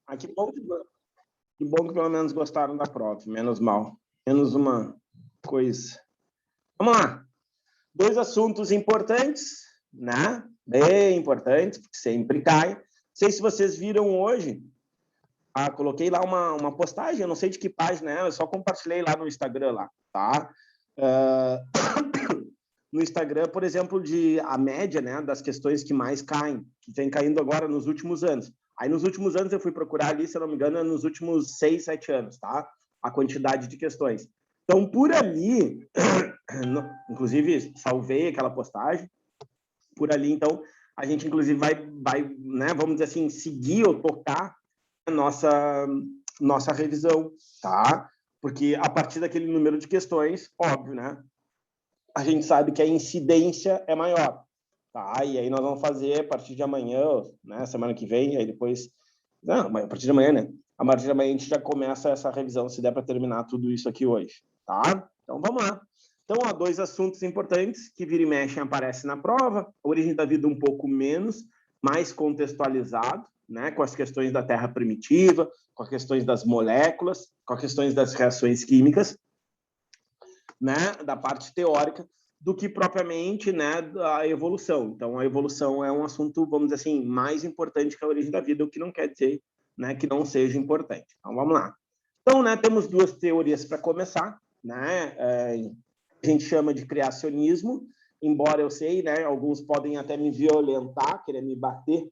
Ah, que bom que pelo menos gostaram da prova, menos mal. Menos uma coisa. Vamos lá. 2 assuntos importantes, né? Bem importantes, porque sempre cai. Não sei se vocês viram hoje, coloquei lá uma postagem, eu não sei de que página é, eu só compartilhei lá no Instagram, lá, tá? No Instagram, por exemplo, a média, né, das questões que mais caem, que vem caindo agora nos últimos anos. Aí, nos últimos anos, eu fui procurar ali, se eu não me engano, nos últimos 6, 7 anos, tá? A quantidade de questões. Então, por ali, inclusive, salvei aquela postagem, por ali, então, a gente, inclusive, vai né, vamos dizer assim, seguir ou tocar a nossa revisão, tá? Porque a partir daquele número de questões, óbvio, né? A gente sabe que a incidência é maior, tá? E aí nós vamos fazer a partir de amanhã, né? Semana que vem, aí depois... Não, a partir de amanhã, né? A partir de amanhã a gente já começa essa revisão, se der para terminar tudo isso aqui hoje, tá? Então, vamos lá. Então, há 2 assuntos importantes que vira e mexe aparecem na prova. A origem da vida um pouco menos, mais contextualizado, né? Com as questões da Terra primitiva, com as questões das moléculas, com as questões das reações químicas, né, da parte teórica, do que propriamente, né, a evolução. Então, a evolução é um assunto, vamos dizer assim, mais importante que a origem da vida, o que não quer dizer, né, que não seja importante. Então, vamos lá. Então, né, temos 2 teorias para começar, né? A gente chama de criacionismo, embora eu sei, né, alguns podem até me violentar, querer me bater,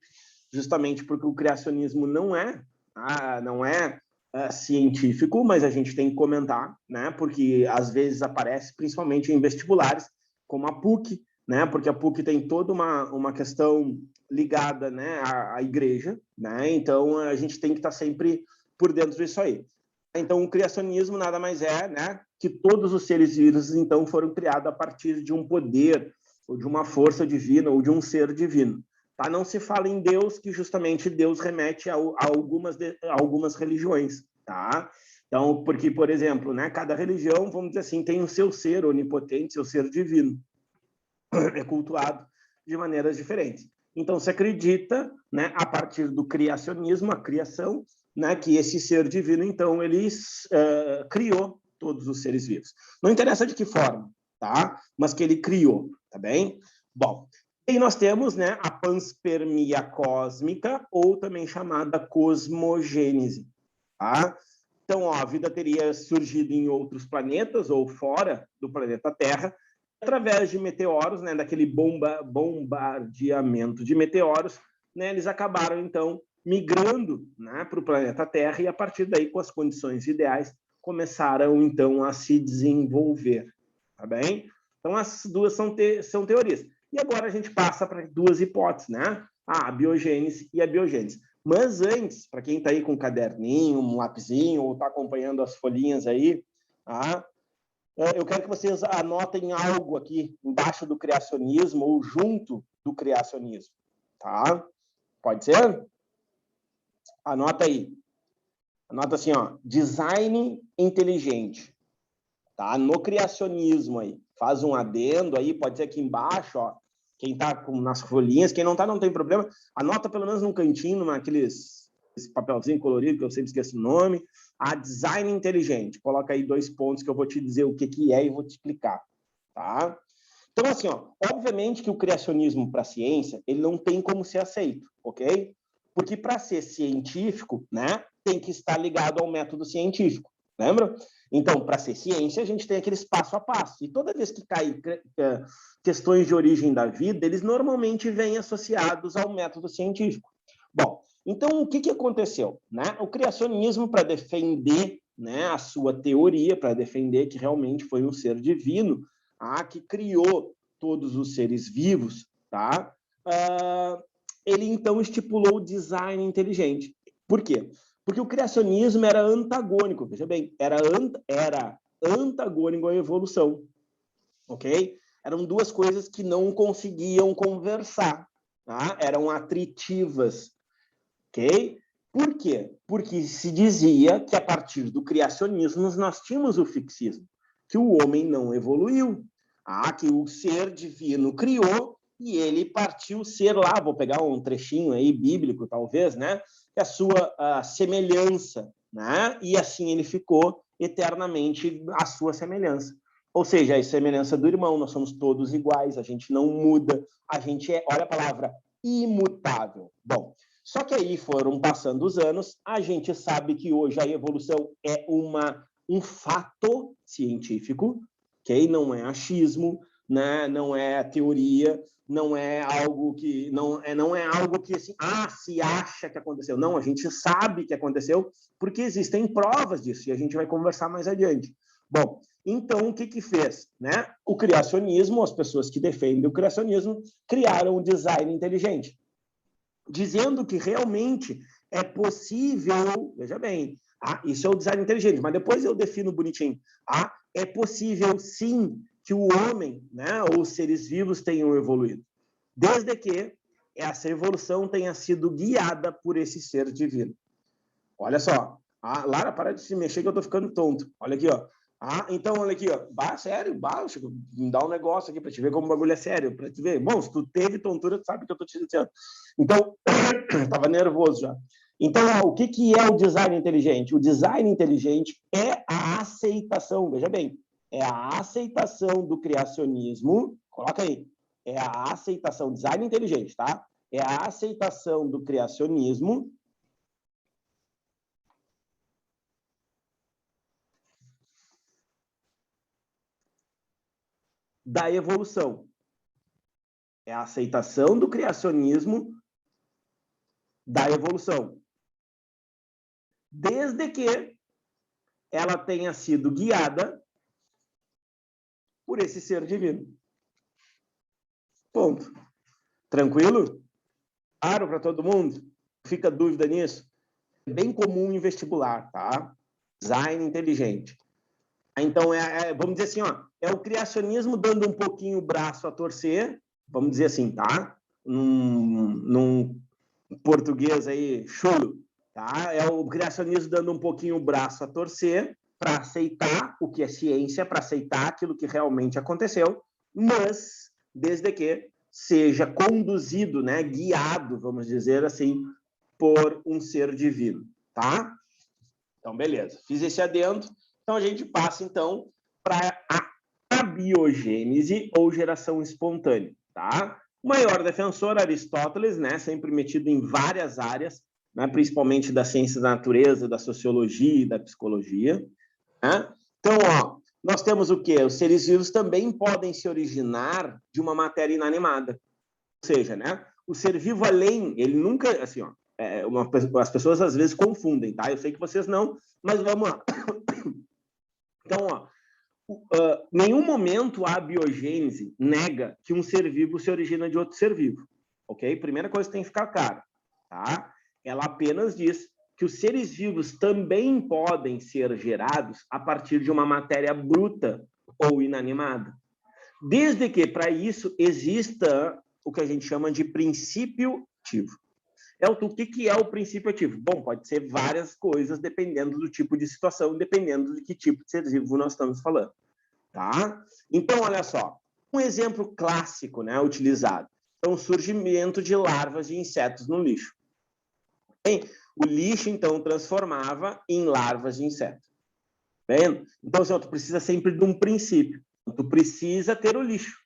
justamente porque o criacionismo não é científico, mas a gente tem que comentar, né? Porque às vezes aparece, principalmente em vestibulares, como a PUC, né? Porque a PUC tem toda uma questão ligada, né, à igreja, né? Então a gente tem que estar sempre por dentro disso aí. Então o criacionismo nada mais é, né, que todos os seres vivos então foram criados a partir de um poder ou de uma força divina ou de um ser divino. Tá? Não se fala em Deus, que justamente Deus remete a algumas religiões. Tá? Então, porque, por exemplo, né, cada religião, vamos dizer assim, tem o seu ser onipotente, seu ser divino. É cultuado de maneiras diferentes. Então, se acredita, né, a partir do criacionismo, a criação, né, que esse ser divino, então, ele criou todos os seres vivos. Não interessa de que forma, tá? Mas que ele criou, tá bem? Bom, e nós temos, né, a panspermia cósmica, ou também chamada cosmogênese, tá? Então, ó, a vida teria surgido em outros planetas ou fora do planeta Terra, através de meteoros, né, daquele bombardeamento de meteoros, né, eles acabaram, então, migrando, né, para o planeta Terra e, a partir daí, com as condições ideais, começaram, então, a se desenvolver, tá bem? Então, as 2 são teorias. E agora a gente passa para 2 hipóteses, né? A biogênese e a biogênese. Mas antes, para quem está aí com um caderninho, um lapisinho, ou está acompanhando as folhinhas aí, tá? Eu quero que vocês anotem algo aqui embaixo do criacionismo ou junto do criacionismo, tá? Pode ser? Anota aí. Anota assim, ó, design inteligente, tá? No criacionismo aí. Faz um adendo aí, pode ser aqui embaixo, ó. Quem tá nas folhinhas, quem não tá, não tem problema. Anota pelo menos num cantinho, esse papelzinho colorido, que eu sempre esqueço o nome. A design inteligente. Coloca aí 2 pontos que eu vou te dizer o que é e vou te explicar, tá? Então, assim, ó, obviamente que o criacionismo para a ciência, ele não tem como ser aceito, ok? Porque para ser científico, né, tem que estar ligado ao método científico, lembra? Então, para ser ciência, a gente tem aqueles passo a passo. E toda vez que cai questões de origem da vida, eles normalmente vêm associados ao método científico. Bom, então o que aconteceu? Né? O criacionismo, para defender, né, a sua teoria, para defender que realmente foi um ser divino, que criou todos os seres vivos, tá? Ele então estipulou o design inteligente. Por quê? Porque o criacionismo era antagônico, veja bem, era antagônico à evolução, ok? Eram 2 coisas que não conseguiam conversar, tá? Eram atritivas, ok? Por quê? Porque se dizia que a partir do criacionismo nós tínhamos o fixismo, que o homem não evoluiu, que o ser divino criou e ele partiu ser lá, vou pegar um trechinho aí bíblico, talvez, né? Que a sua semelhança, né? E assim ele ficou eternamente à sua semelhança. Ou seja, a semelhança do irmão, nós somos todos iguais, a gente não muda, a gente é, olha a palavra, imutável. Bom, só que aí foram passando os anos, a gente sabe que hoje a evolução é um fato científico, ok? Não é achismo, né? Não é teoria, não é algo que não é algo que assim, se acha que aconteceu. Não, a gente sabe que aconteceu porque existem provas disso e a gente vai conversar mais adiante. Bom, então o que fez, né? O criacionismo, as pessoas que defendem o criacionismo criaram o design inteligente, dizendo que realmente é possível, veja bem, isso é o design inteligente, mas depois eu defino bonitinho, é possível sim que o homem, né, ou os seres vivos tenham evoluído, desde que essa evolução tenha sido guiada por esse ser divino. Olha só, Lara, para de se mexer que eu tô ficando tonto. Olha aqui, ó. Então, olha aqui, ó. Sério, Chico, me dá um negócio aqui para te ver como o bagulho é sério, para te ver. Bom, se tu teve tontura, tu sabe que eu tô te dizendo. Então, estava nervoso já. Então, o que é o design inteligente? O design inteligente é a aceitação, veja bem, é a aceitação do criacionismo, coloca aí, é a aceitação, design inteligente, tá? É a aceitação do criacionismo da evolução. É a aceitação do criacionismo da evolução. Desde que ela tenha sido guiada por esse ser divino. Ponto. Tranquilo? Claro para todo mundo? Fica dúvida nisso? É bem comum em vestibular, tá? Design inteligente. Então, vamos dizer assim, ó, é o criacionismo dando um pouquinho o braço a torcer, vamos dizer assim, tá? Num português aí, chulo, tá? É o criacionismo dando um pouquinho o braço a torcer para aceitar o que é ciência, para aceitar aquilo que realmente aconteceu, mas desde que seja conduzido, né, guiado, vamos dizer assim, por um ser divino, tá? Então, beleza. Fiz esse adendo. Então, a gente passa, então, para a abiogênese ou geração espontânea, tá? O maior defensor, Aristóteles, né, sempre metido em várias áreas, né, principalmente da ciência da natureza, da sociologia e da psicologia. Né? Então, ó, nós temos o quê? Os seres vivos também podem se originar de uma matéria inanimada. Ou seja, né, o ser vivo além, ele nunca, assim, ó, as pessoas às vezes confundem, tá? Eu sei que vocês não, mas vamos lá. Então, ó, nenhum momento a biogênese nega que um ser vivo se origina de outro ser vivo, ok? Primeira coisa que tem que ficar clara, tá? Ela apenas diz que os seres vivos também podem ser gerados a partir de uma matéria bruta ou inanimada, desde que para isso exista o que a gente chama de princípio ativo. O que é o princípio ativo? Bom, pode ser várias coisas, dependendo do tipo de situação, dependendo de que tipo de ser vivo nós estamos falando. Tá? Então, olha só, um exemplo clássico, né, utilizado, é o surgimento de larvas de insetos no lixo. Bem, o lixo, então, transformava em larvas de inseto. Bem? Então, assim, tu precisa sempre de um princípio. Tu precisa ter o lixo.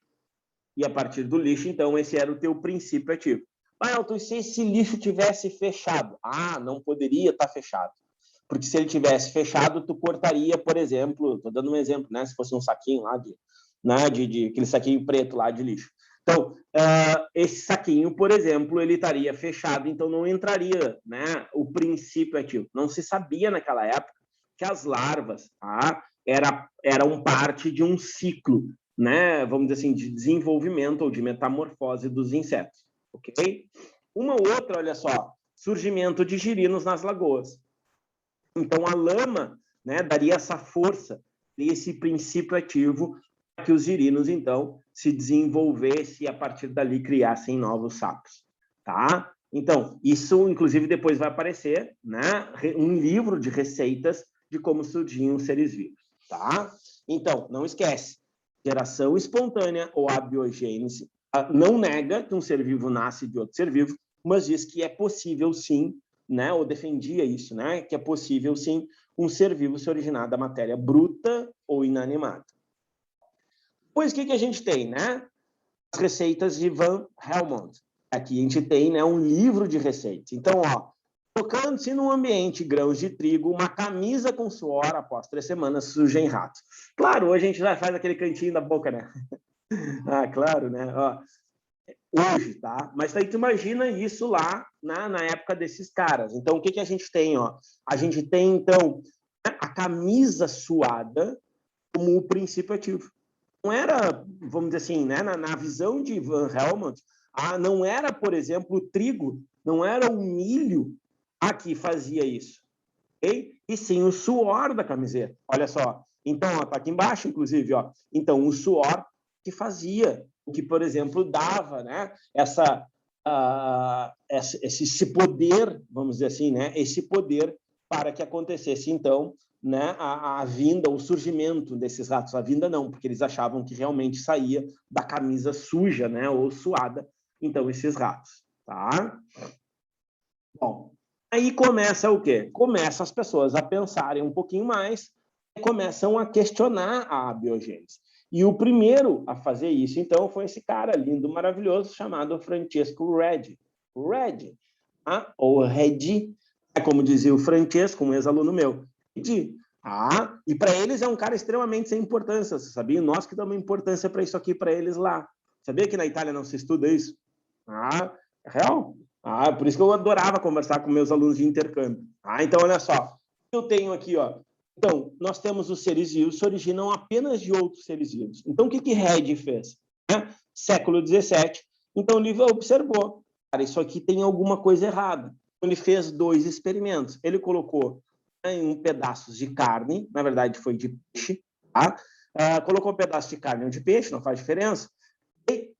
E a partir do lixo, então, esse era o teu princípio ativo. Elton, se esse lixo tivesse fechado? Não poderia estar fechado. Porque se ele tivesse fechado, tu cortaria, por exemplo, estou dando um exemplo, né? Se fosse um saquinho lá de aquele saquinho preto lá de lixo. Então, esse saquinho, por exemplo, ele estaria fechado, então não entraria, né, o princípio ativo. Não se sabia naquela época que as larvas eram parte de um ciclo, né, vamos dizer assim, de desenvolvimento ou de metamorfose dos insetos. Ok? Uma outra, olha só, surgimento de girinos nas lagoas. Então, a lama, né, daria essa força, esse princípio ativo, para que os girinos, então, se desenvolvessem e, a partir dali, criassem novos sapos. Tá? Então, isso, inclusive, depois vai aparecer, né, um livro de receitas de como surgiam os seres vivos. Tá? Então, não esquece, geração espontânea ou abiogênese não nega que um ser vivo nasce de outro ser vivo, mas diz que é possível sim, né, ou defendia isso, né, que é possível sim um ser vivo se originar da matéria bruta ou inanimada. Pois o que a gente tem, né? As receitas de Van Helmont. Aqui a gente tem, né, um livro de receitas. Então, ó, colocando-se num ambiente grãos de trigo, uma camisa com suor após 3 semanas suja em ratos. Claro, hoje a gente já faz aquele cantinho da boca, né? Ah, claro, né? Ó, hoje, tá? Mas aí tu imagina isso lá na época desses caras. Então, o que a gente tem, ó? A gente tem, então, a camisa suada como o princípio ativo. Não era, vamos dizer assim, né, na visão de Van Helmont, não era, por exemplo, o trigo, não era o milho que fazia isso, ok? E sim o suor da camiseta. Olha só. Então, está aqui embaixo, inclusive, ó. Então, o suor que fazia, o que, por exemplo, dava, né, esse poder, vamos dizer assim, né, esse poder para que acontecesse, então, né, a vinda, o surgimento desses ratos. A vinda não, porque eles achavam que realmente saía da camisa suja, né, ou suada, então, esses ratos, tá? Bom, aí começa o quê? Começa as pessoas a pensarem um pouquinho mais e começam a questionar a abiogênese. E o primeiro a fazer isso, então, foi esse cara lindo, maravilhoso, chamado Francesco Redi. Redi, ou Redi, como dizia o Francesco, um ex-aluno meu. Redi. E para eles é um cara extremamente sem importância, você sabia? Nós que damos importância para isso aqui para eles lá. Sabia que na Itália não se estuda isso? É real? Por isso que eu adorava conversar com meus alunos de intercâmbio. Então, olha só. Eu tenho aqui, ó. Então, nós temos os seres vivos que se originam apenas de outros seres vivos. Então, o que Redi fez? Século XVII. Então, ele observou. Cara, isso aqui tem alguma coisa errada. Ele fez 2 experimentos. Ele colocou em pedaços de carne, na verdade foi de peixe, tá? Colocou um pedaço de carne ou de peixe, não faz diferença. E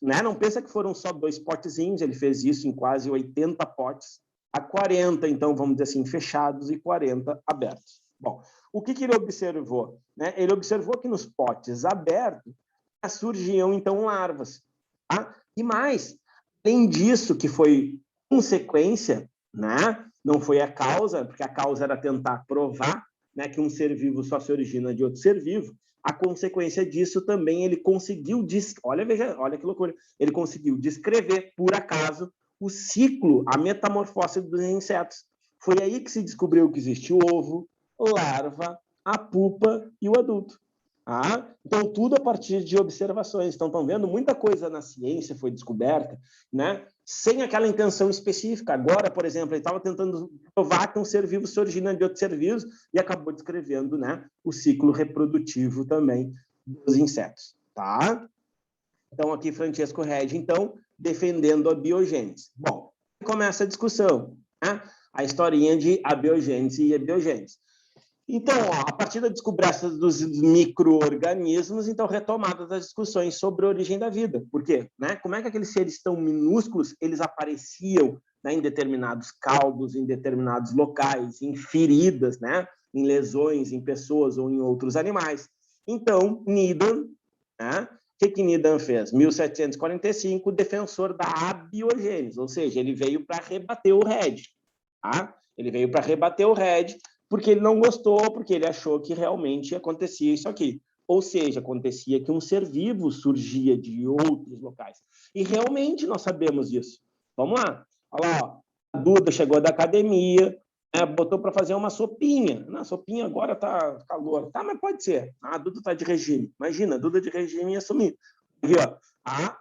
né? Não pensa que foram só 2 potezinhos, ele fez isso em quase 80 potes, a 40, então, vamos dizer assim, fechados e 40 abertos. Bom, o que ele observou? Né? Ele observou que nos potes abertos surgiam, então, larvas. Tá? E mais, além disso, que foi consequência, né? Não foi a causa, porque a causa era tentar provar, né, que um ser vivo só se origina de outro ser vivo. A consequência disso também ele conseguiu, olha que loucura, ele conseguiu descrever, por acaso, o ciclo, a metamorfose dos insetos. Foi aí que se descobriu que existe o ovo, larva, a pupa e o adulto. Então, tudo a partir de observações. Então, estão vendo, muita coisa na ciência foi descoberta, né, sem aquela intenção específica. Agora, por exemplo, ele estava tentando provar que um ser vivo se origina de outros seres vivos e acabou descrevendo, né, o ciclo reprodutivo também dos insetos. Tá? Então, aqui, Francesco Redi, então, defendendo a biogênese. Bom, começa a discussão, né? A historinha de abiogênese e abiogênese. Então, a partir da descoberta dos micro-organismos, então, retomadas as discussões sobre a origem da vida. Por quê? Né? Como é que aqueles seres tão minúsculos, eles apareciam, né, em determinados caldos, em determinados locais, em feridas, né, em lesões, em pessoas ou em outros animais. Então, Needham, né, o que Needham fez? 1745, defensor da abiogênese, ou seja, ele veio para rebater o Redi. Tá? Ele veio para rebater o Redi, porque ele não gostou, porque ele achou que realmente acontecia isso aqui. Ou seja, acontecia que um ser vivo surgia de outros locais. E realmente nós sabemos disso. Vamos lá. Olha lá, ó. A Duda chegou da academia, né, botou para fazer uma sopinha. A sopinha agora está calor. Tá, mas pode ser. A Duda está de regime. Imagina, a Duda de regime ia sumir. Aqui, ó.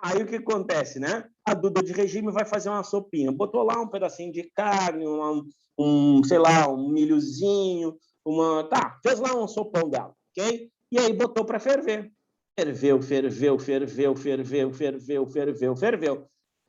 Aí o que acontece, né? A Duda de regime vai fazer uma sopinha. Botou lá um pedacinho de carne, sei lá, um milhozinho, fez lá um sopão dela, ok? E aí botou para ferver. Ferveu.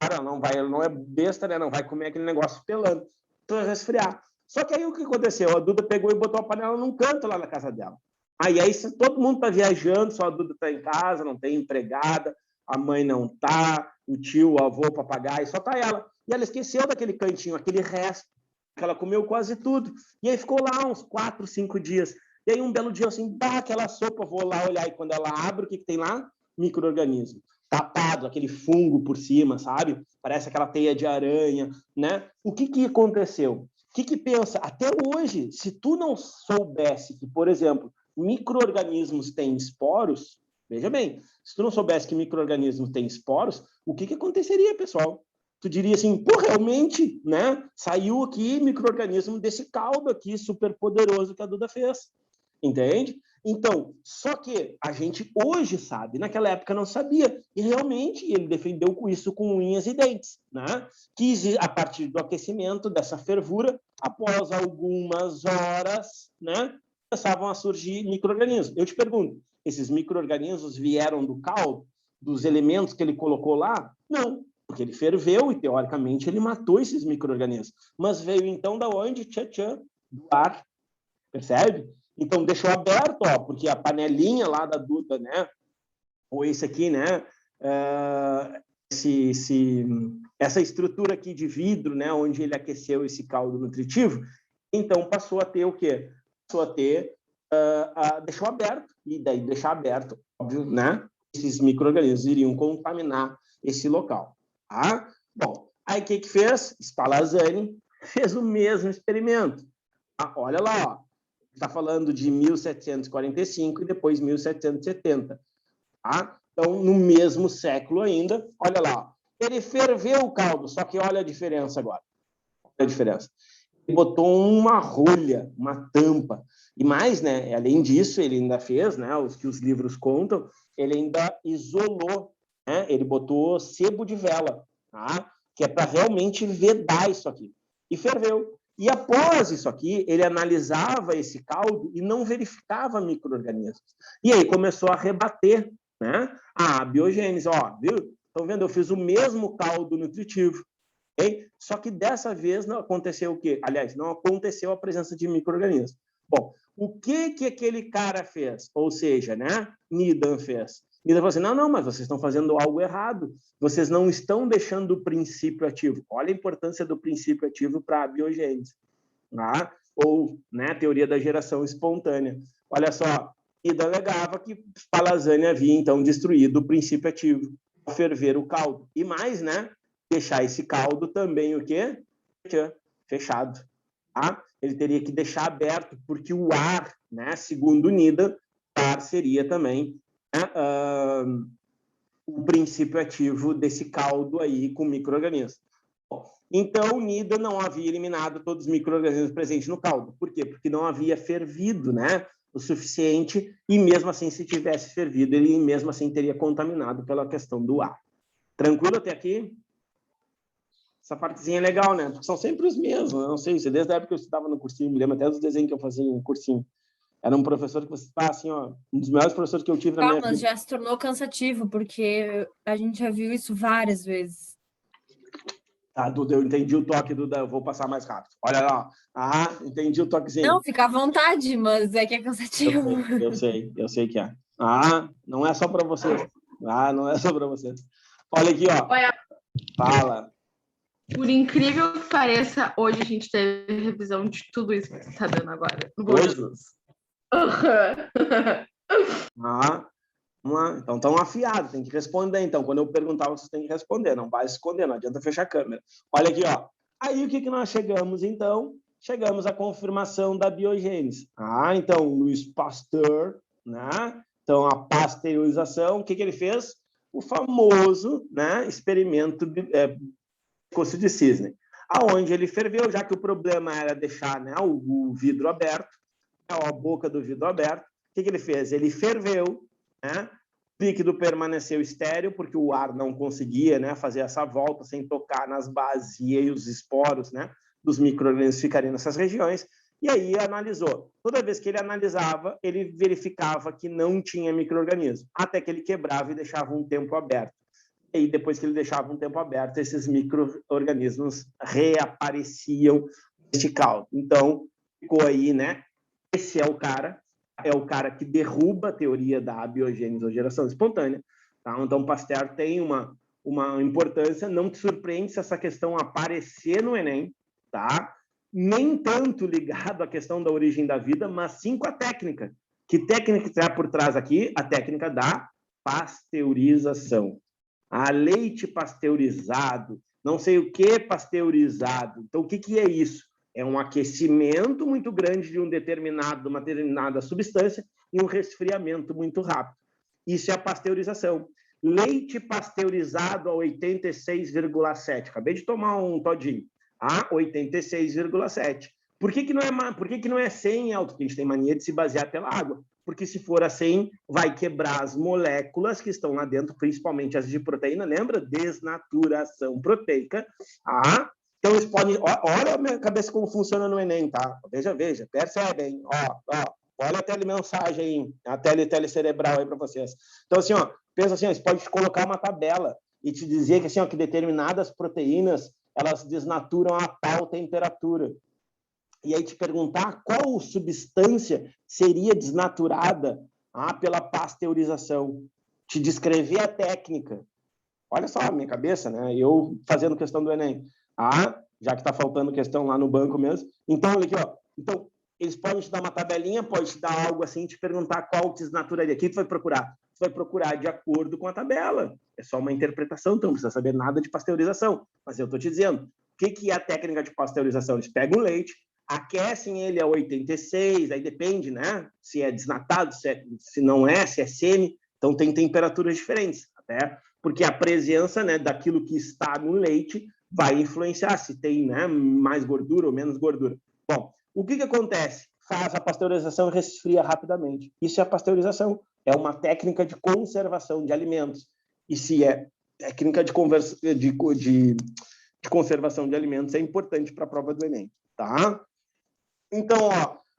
Cara, não é besta, né? Não vai comer aquele negócio pelando. Então, resfriar. Só que aí o que aconteceu? A Duda pegou e botou a panela num canto lá na casa dela. Aí todo mundo tá viajando, só a Duda tá em casa, não tem empregada, a mãe não tá, o tio, o avô, o papagaio, só tá ela. E ela esqueceu daquele cantinho, aquele resto, que ela comeu quase tudo. E aí ficou lá uns 4, 5 dias. E aí um belo dia, assim, dá aquela sopa, vou lá olhar. E quando ela abre, o que tem lá? Micro-organismo. tapado, aquele fungo por cima, sabe? Parece aquela teia de aranha, né? O que aconteceu? O que pensa? Até hoje, se tu não soubesse que, por exemplo, micro-organismos têm esporos, veja bem, se tu não soubesse que micro-organismos têm esporos, o que aconteceria, pessoal? Tu diria assim, pô, realmente, né? Saiu aqui micro-organismo desse caldo aqui super poderoso que a Duda fez, entende? Então, só que a gente hoje sabe, naquela época não sabia, e realmente ele defendeu com isso com unhas e dentes, né? Que a partir do aquecimento, dessa fervura, após algumas horas, né, começavam a surgir micro-organismos. Eu te pergunto, esses micro-organismos vieram do caldo, dos elementos que ele colocou lá? Não, porque ele ferveu e, teoricamente, ele matou esses micro-organismos. Mas veio, então, da onde? Tchan, do ar, percebe? Então, deixou aberto, ó, porque a panelinha lá da Duda, né? Ou esse aqui, né? Essa estrutura aqui de vidro, né? Onde ele aqueceu esse caldo nutritivo, então passou a ter o quê? Passou a ter, deixou aberto, e daí deixar aberto, óbvio, né? Esses micro-organismos iriam contaminar esse local, tá? Bom, aí o que fez? Spallanzani fez o mesmo experimento. Olha lá, ó. Está falando de 1745 e depois 1770. Tá? Então, no mesmo século ainda, olha lá, ele ferveu o caldo, só que olha a diferença agora. Olha a diferença. Ele botou uma rolha, uma tampa. E mais, né, além disso, ele ainda fez, né, os que os livros contam, ele ainda isolou, né, ele botou sebo de vela, tá? Que é para realmente vedar isso aqui. E ferveu. E após isso aqui, ele analisava esse caldo e não verificava micro-organismos. E aí começou a rebater, né? A biogênese, ó, viu? Estão vendo? Eu fiz o mesmo caldo nutritivo. Okay? Só que dessa vez não aconteceu o quê? Aliás, não aconteceu a presença de micro-organismos. Bom, o que aquele cara fez? Ou seja, né? Needham fez. Needham falou assim, não, mas vocês estão fazendo algo errado. Vocês não estão deixando o princípio ativo. Olha a importância do princípio ativo para a biogênese. Tá? Ou, né, teoria da geração espontânea. Olha só, Needham alegava que Spallanzani havia, então, destruído o princípio ativo, ferver o caldo. E mais, né? Deixar esse caldo também o quê? Fechado. Tá? Ele teria que deixar aberto, porque o ar, né, segundo Needham, o ar seria também, né, o princípio ativo desse caldo aí com micro-organismos. Então, Needham não havia eliminado todos os micro-organismos presentes no caldo. Por quê? Porque não havia fervido, né, o suficiente, e mesmo assim, se tivesse fervido, ele mesmo assim teria contaminado pela questão do ar. Tranquilo até aqui? Essa partezinha é legal, né? Porque são sempre os mesmos. Eu não sei, desde a época que eu estudava no cursinho, me lembro até dos desenhos que eu fazia no cursinho. Era um professor que você está assim, ó, um dos melhores professores que eu tive na minha vida. Já se tornou cansativo, porque a gente já viu isso várias vezes. Ah, Duda, eu entendi o toque, Duda, eu vou passar mais rápido. Olha lá, entendi o toquezinho. Não, fica à vontade, mas é que é cansativo. Eu sei que é. Não é só para vocês. Não é só para vocês. Olha aqui, ó. Fala. Por incrível que pareça, hoje a gente teve revisão de tudo isso que você está dando agora. Hoje? Então estão afiados, tem que responder. Então, quando eu perguntar, vocês têm que responder. Não vai esconder, não adianta fechar a câmera. Olha aqui, ó. Aí o que nós chegamos, então? Chegamos à confirmação da biogênese. Então, Louis Pasteur, né? Então, a pasteurização, o que ele fez? O famoso, né, experimento de pescoço de cisne, aonde ele ferveu, já que o problema era deixar, né, o vidro aberto, a boca do vidro aberto. O que ele fez? Ele ferveu, né? O líquido permaneceu estéril, porque o ar não conseguia, né, fazer essa volta sem tocar nas bases e aí os esporos, né, dos micro-organismos ficariam nessas regiões. E aí analisou. Toda vez que ele analisava, ele verificava que não tinha micro-organismo, até que ele quebrava e deixava um tempo aberto. E aí, depois que ele deixava um tempo aberto, esses micro-organismos reapareciam neste caldo. Então, ficou aí, né? Esse é o cara que derruba a teoria da abiogênese ou geração espontânea. Tá? Então, Pasteur tem uma importância. Não te surpreende se essa questão aparecer no Enem, tá? Nem tanto ligado à questão da origem da vida, mas sim com a técnica. Que técnica está por trás aqui? A técnica da pasteurização. leite pasteurizado, não sei o que pasteurizado. Então, o que é isso? É um aquecimento muito grande de uma determinada substância e um resfriamento muito rápido. Isso é a pasteurização. Leite pasteurizado a 86,7. Acabei de tomar um todinho. A 86,7. Por que não é 100, Elton? Porque a gente tem mania de se basear pela água. Porque se for a 100, vai quebrar as moléculas que estão lá dentro, principalmente as de proteína. Lembra? Desnaturação proteica. Então, eles podem... Olha a minha cabeça como funciona no Enem, tá? Veja, percebem. Olha a telemensagem, a telecerebral aí para vocês. Então, assim, pensa assim, você pode colocar uma tabela e te dizer que, assim, que determinadas proteínas, elas desnaturam a tal temperatura. E aí te perguntar qual substância seria desnaturada pela pasteurização. Te descrever a técnica. Olha só a minha cabeça, né? Eu fazendo questão do Enem. Já que está faltando questão lá no banco mesmo. Então, olha aqui, Então, eles podem te dar uma tabelinha, pode te dar algo assim, te perguntar qual desnaturaria. O que tu vai procurar? Tu vai procurar de acordo com a tabela. É só uma interpretação, então não precisa saber nada de pasteurização. Mas eu estou te dizendo, o que é a técnica de pasteurização? Eles pegam o leite, aquecem ele a 86, aí depende, né? Se é desnatado, se não é, se é semi. Então, tem temperaturas diferentes, até porque a presença, né, daquilo que está no leite vai influenciar se tem, né, mais gordura ou menos gordura. Bom, o que acontece? Faz a pasteurização e resfria rapidamente. Isso é a pasteurização. É uma técnica de conservação de alimentos. E se é técnica de conservação de alimentos, é importante para a prova do Enem, tá? Então,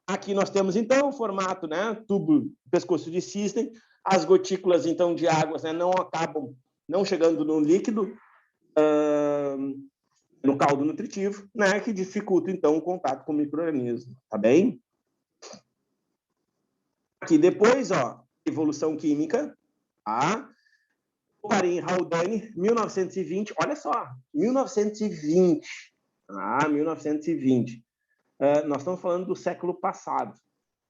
aqui nós temos, então, o formato, né? Tubo, pescoço de cisne. As gotículas, então, de águas, né, não chegando no líquido, no caldo nutritivo, né, que dificulta, então, o contato com o micro-organismo, tá bem? Aqui depois, evolução química, Oparin Haldane, 1920, olha só, 1920, 1920. Nós estamos falando do século passado,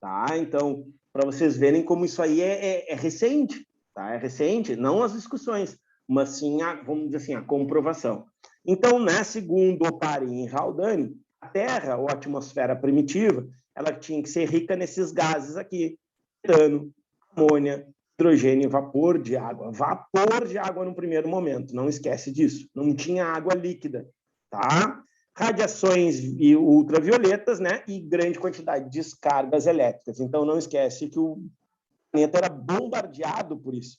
tá? Então, para vocês verem como isso aí é recente, tá? É recente, não as discussões, mas sim, vamos dizer assim, a comprovação. Então, né, segundo Oparin e Haldane, a Terra, ou a atmosfera primitiva, ela tinha que ser rica nesses gases aqui, metano, amônia, hidrogênio e vapor de água. Vapor de água no primeiro momento, não esquece disso. Não tinha água líquida, tá? Radiações ultravioletas, né? E grande quantidade de descargas elétricas. Então, não esquece que o planeta era bombardeado por isso.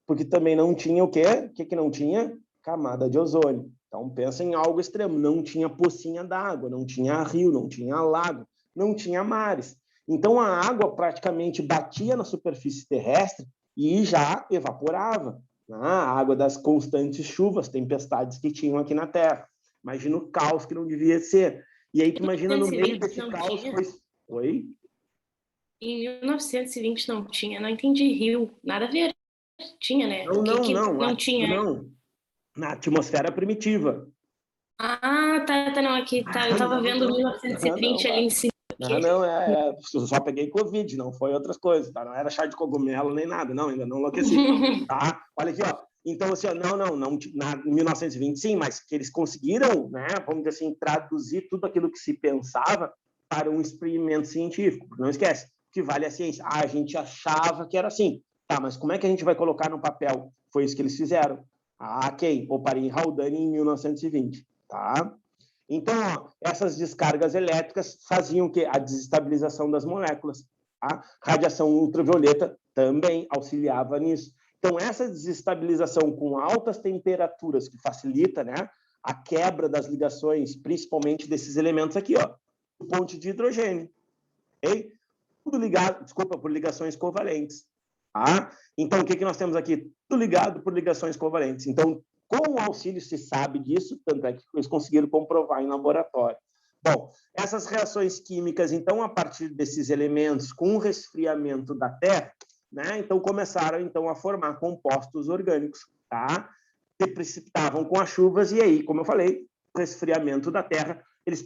Porque também não tinha o quê? O que não tinha? Camada de ozônio. Então, pensa em algo extremo. Não tinha pocinha d'água, não tinha rio, não tinha lago, não tinha mares. Então, a água praticamente batia na superfície terrestre e já evaporava. A água das constantes chuvas, tempestades que tinham aqui na Terra. Imagina o caos que não devia ser. E aí, tu imagina no meio desse caos... Oi? Em 1920 não tinha, não entendi rio, nada a ver. Tinha, né? Não tinha. Não, na atmosfera primitiva. Tá, não, aqui tá. Eu tava vendo 1920 ali em cima. Só peguei Covid, não foi outras coisas, tá? Não era chá de cogumelo nem nada, não, ainda não enlouqueci, tá? Olha aqui, Então, assim, não, em 1920 sim, mas que eles conseguiram, né, vamos dizer assim, traduzir tudo aquilo que se pensava para um experimento científico. Não esquece, que vale a ciência. A gente achava que era assim, tá, mas como é que a gente vai colocar no papel? Foi isso que eles fizeram. Quem? Oparin Haldane em 1920, tá? Então, essas descargas elétricas faziam que a desestabilização das moléculas. A radiação ultravioleta também auxiliava nisso. Então, essa desestabilização com altas temperaturas que facilita, né, a quebra das ligações, principalmente desses elementos aqui, o ponte de hidrogênio. Okay? Tudo ligado, por ligações covalentes. Então, o que nós temos aqui? Tudo ligado por ligações covalentes. Então, com o auxílio se sabe disso, tanto é que eles conseguiram comprovar em laboratório. Bom, essas reações químicas, então, a partir desses elementos, com o resfriamento da Terra, né, então começaram então a formar compostos orgânicos, tá? Que precipitavam com as chuvas e aí, como eu falei, o resfriamento da Terra, eles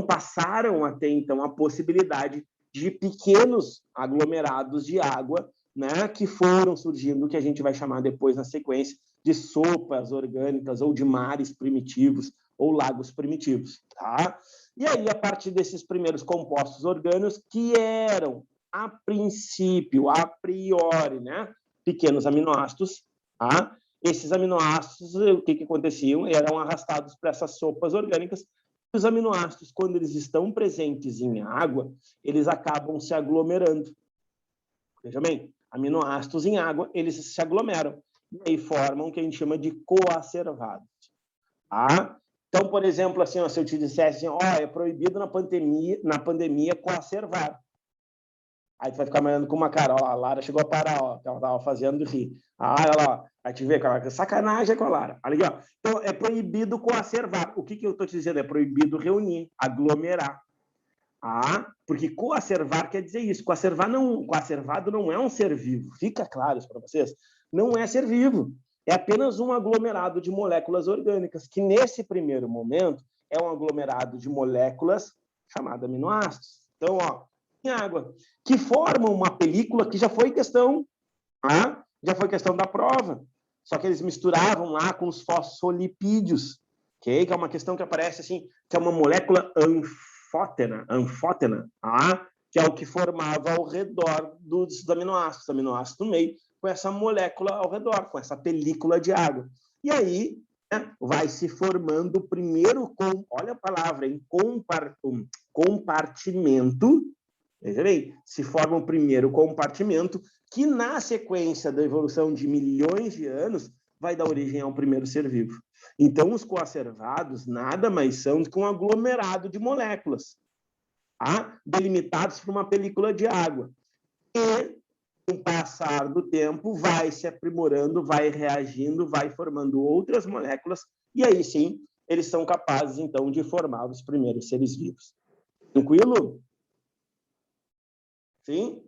passaram a ter então a possibilidade de pequenos aglomerados de água né, que foram surgindo, que a gente vai chamar depois na sequência de sopas orgânicas ou de mares primitivos ou lagos primitivos, tá? E aí, a partir desses primeiros compostos orgânicos, que eram, a princípio, a priori, né, pequenos aminoácidos, tá? Esses aminoácidos, o que aconteciam? Eram arrastados para essas sopas orgânicas. Os aminoácidos, quando eles estão presentes em água, eles acabam se aglomerando. Veja bem, aminoácidos em água, eles se aglomeram e aí formam o que a gente chama de coacervados. Tá? Então, por exemplo, assim, ó, se eu te dissesse, assim, é proibido na pandemia coacervar. Aí tu vai ficar olhando com uma cara, ó, a Lara chegou a parar, ó, que ela estava fazendo rir. Olha lá, ó, aí te vê, cara, sacanagem com a Lara. Olha aqui, ó. Então, é proibido coacervar. O que eu estou te dizendo? É proibido reunir, aglomerar. Porque coacervar quer dizer isso. Coacervado não é um ser vivo. Fica claro isso para vocês? Não é ser vivo. É apenas um aglomerado de moléculas orgânicas, que nesse primeiro momento é um aglomerado de moléculas chamado aminoácidos. Então, ó, em água, que formam uma película que já foi questão da prova. Só que eles misturavam lá com os fosfolipídios, okay? Que é uma questão que aparece assim, que é uma molécula anfótena, que é o que formava ao redor dos aminoácidos no meio, com essa molécula ao redor, com essa película de água. E aí, né, vai se formando o primeiro, olha a palavra, em compartimento. Veja bem, se forma o primeiro compartimento, que na sequência da evolução de milhões de anos, vai dar origem ao primeiro ser vivo. Então, os coacervados nada mais são do que um aglomerado de moléculas, delimitados por uma película de água. E, com o passar do tempo, vai se aprimorando, vai reagindo, vai formando outras moléculas, e aí sim, eles são capazes, então, de formar os primeiros seres vivos. Tranquilo? Sim?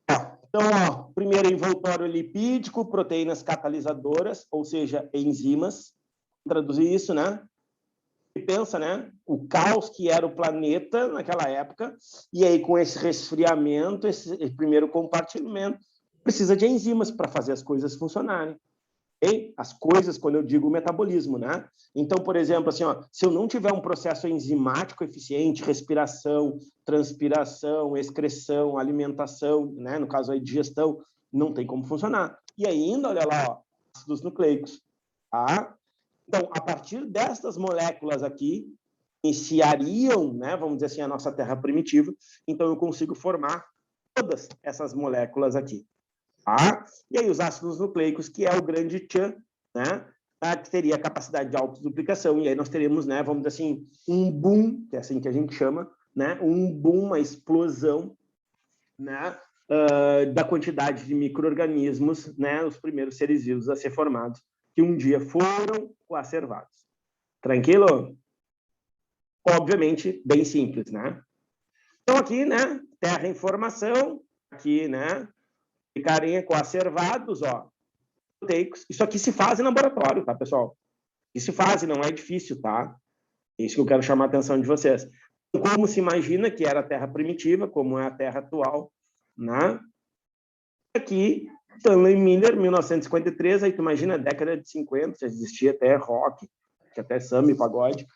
Então, ó, primeiro envoltório lipídico, proteínas catalisadoras, ou seja, enzimas. Traduzir isso, né? E pensa, né? O caos que era o planeta naquela época, e aí com esse resfriamento, esse primeiro compartimento, precisa de enzimas para fazer as coisas funcionarem. Okay? As coisas, quando eu digo metabolismo, né? Então, por exemplo, assim, ó, se eu não tiver um processo enzimático eficiente, respiração, transpiração, excreção, alimentação, né? No caso aí, digestão, não tem como funcionar. E ainda, olha lá, ó, ácidos nucleicos, tá? Então, a partir destas moléculas aqui, iniciariam, né, vamos dizer assim, a nossa Terra primitiva, então eu consigo formar todas essas moléculas aqui. E aí os ácidos nucleicos, que é o grande tchan, né, que teria a capacidade de autoduplicação, e aí nós teríamos, né, vamos dizer assim, um boom, que é assim que a gente chama, né, um boom, uma explosão, né, da quantidade de micro-organismos, né, os primeiros seres vivos a ser formados, que um dia foram coacervados. Tranquilo? Obviamente, bem simples, né? Então, aqui, né, terra em formação, aqui, né, ficarem coacervados, ó, proteicos. Isso aqui se faz em laboratório, tá, pessoal? Isso se faz, não é difícil, tá? É isso que eu quero chamar a atenção de vocês. Como se imagina que era a Terra primitiva, como é a Terra atual, né? Aqui, Stanley Miller, 1953, aí tu imagina a década de 50, já existia até rock, até samba e pagode,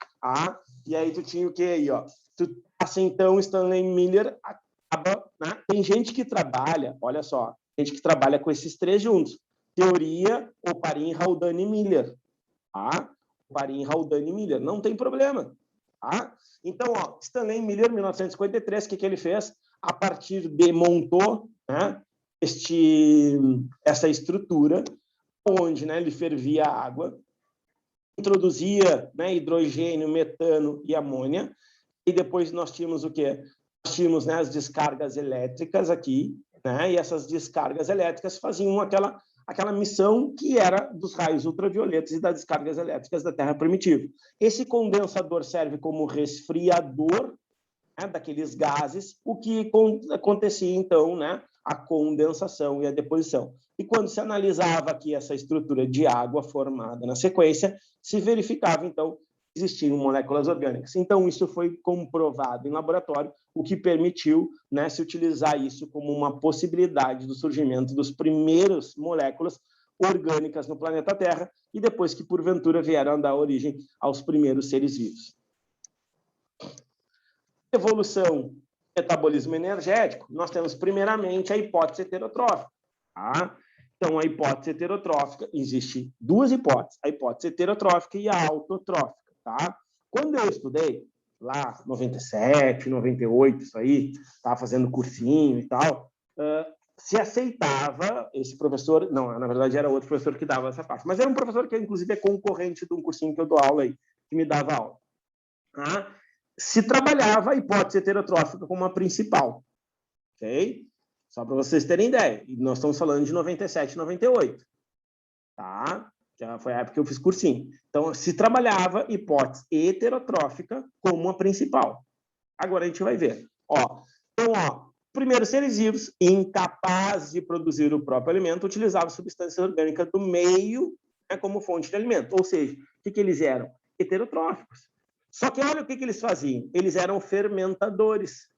e aí tu tinha o que aí, ó? Tu passa, então, Stanley Miller, acaba, né? Tem gente que trabalha, olha só, gente que trabalha com esses três juntos, teoria Oparin, Haldane e Miller, Oparin, Haldane e Miller, não tem problema, Então, ó, Stanley Miller, 1953, o que ele fez? A partir de, montou, né, essa estrutura, onde, né, ele fervia a água, introduzia, né, hidrogênio, metano e amônia, e depois nós tínhamos o quê? Nós tínhamos, né, as descargas elétricas aqui, né, e essas descargas elétricas faziam aquela missão que era dos raios ultravioletas e das descargas elétricas da Terra primitiva. Esse condensador serve como resfriador, né, daqueles gases, o que acontecia, então, né, a condensação e a deposição. E quando se analisava aqui essa estrutura de água formada na sequência, se verificava, então, existiam moléculas orgânicas. Então, isso foi comprovado em laboratório, o que permitiu, né, se utilizar isso como uma possibilidade do surgimento dos primeiros moléculas orgânicas no planeta Terra e depois que, porventura, vieram a dar origem aos primeiros seres vivos. Evolução, metabolismo energético, nós temos primeiramente a hipótese heterotrófica. Tá? Então, a hipótese heterotrófica, existe duas hipóteses, a hipótese heterotrófica e a autotrófica. Tá? Quando eu estudei, lá, 97, 98, isso aí, estava fazendo cursinho e tal, se aceitava esse professor, não, na verdade era outro professor que dava essa parte, mas era um professor que, inclusive, é concorrente de um cursinho que eu dou aula aí, que me dava aula. Tá? Se trabalhava a hipótese heterotrófica como a principal, ok? Só para vocês terem ideia. E nós estamos falando de 97, 98, tá? Já foi a época que eu fiz cursinho. Então, se trabalhava hipótese heterotrófica como a principal. Agora a gente vai ver. Ó, então, ó, primeiro, seres vivos incapazes de produzir o próprio alimento utilizavam substâncias orgânicas do meio, né, como fonte de alimento. Ou seja, o que eles eram? Heterotróficos. Só que olha o que eles faziam. Eles eram fermentadores.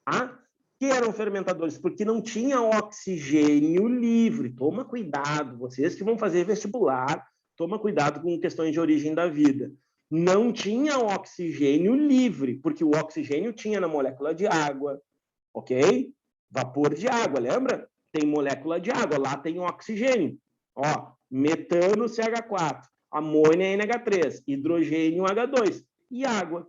Tá? Que eram fermentadores? Porque não tinha oxigênio livre. Toma cuidado, vocês que vão fazer vestibular, toma cuidado com questões de origem da vida. Não tinha oxigênio livre, porque o oxigênio tinha na molécula de água, ok? Vapor de água, lembra? Tem molécula de água, lá tem oxigênio. Ó, metano CH4, amônia NH3, hidrogênio H2 e água.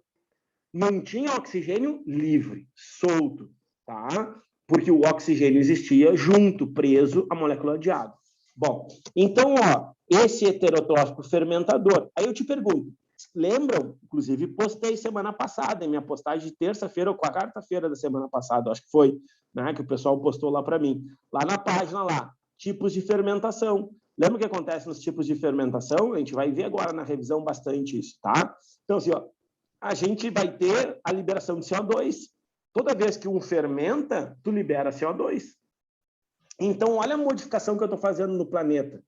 Não tinha oxigênio livre, solto. Tá? Porque o oxigênio existia junto, preso à molécula de água. Bom, então, ó, esse heterotrófico fermentador. Aí eu te pergunto, lembram? Inclusive, postei semana passada, em minha postagem de terça-feira ou quarta-feira da semana passada, acho que foi, né, que o pessoal postou lá para mim. Lá na página, lá, tipos de fermentação. Lembra o que acontece nos tipos de fermentação? A gente vai ver agora na revisão bastante isso, tá? Então, assim, ó, a gente vai ter a liberação de CO2. Toda vez que um fermenta, tu libera CO2. Então, olha a modificação que eu estou fazendo no planeta.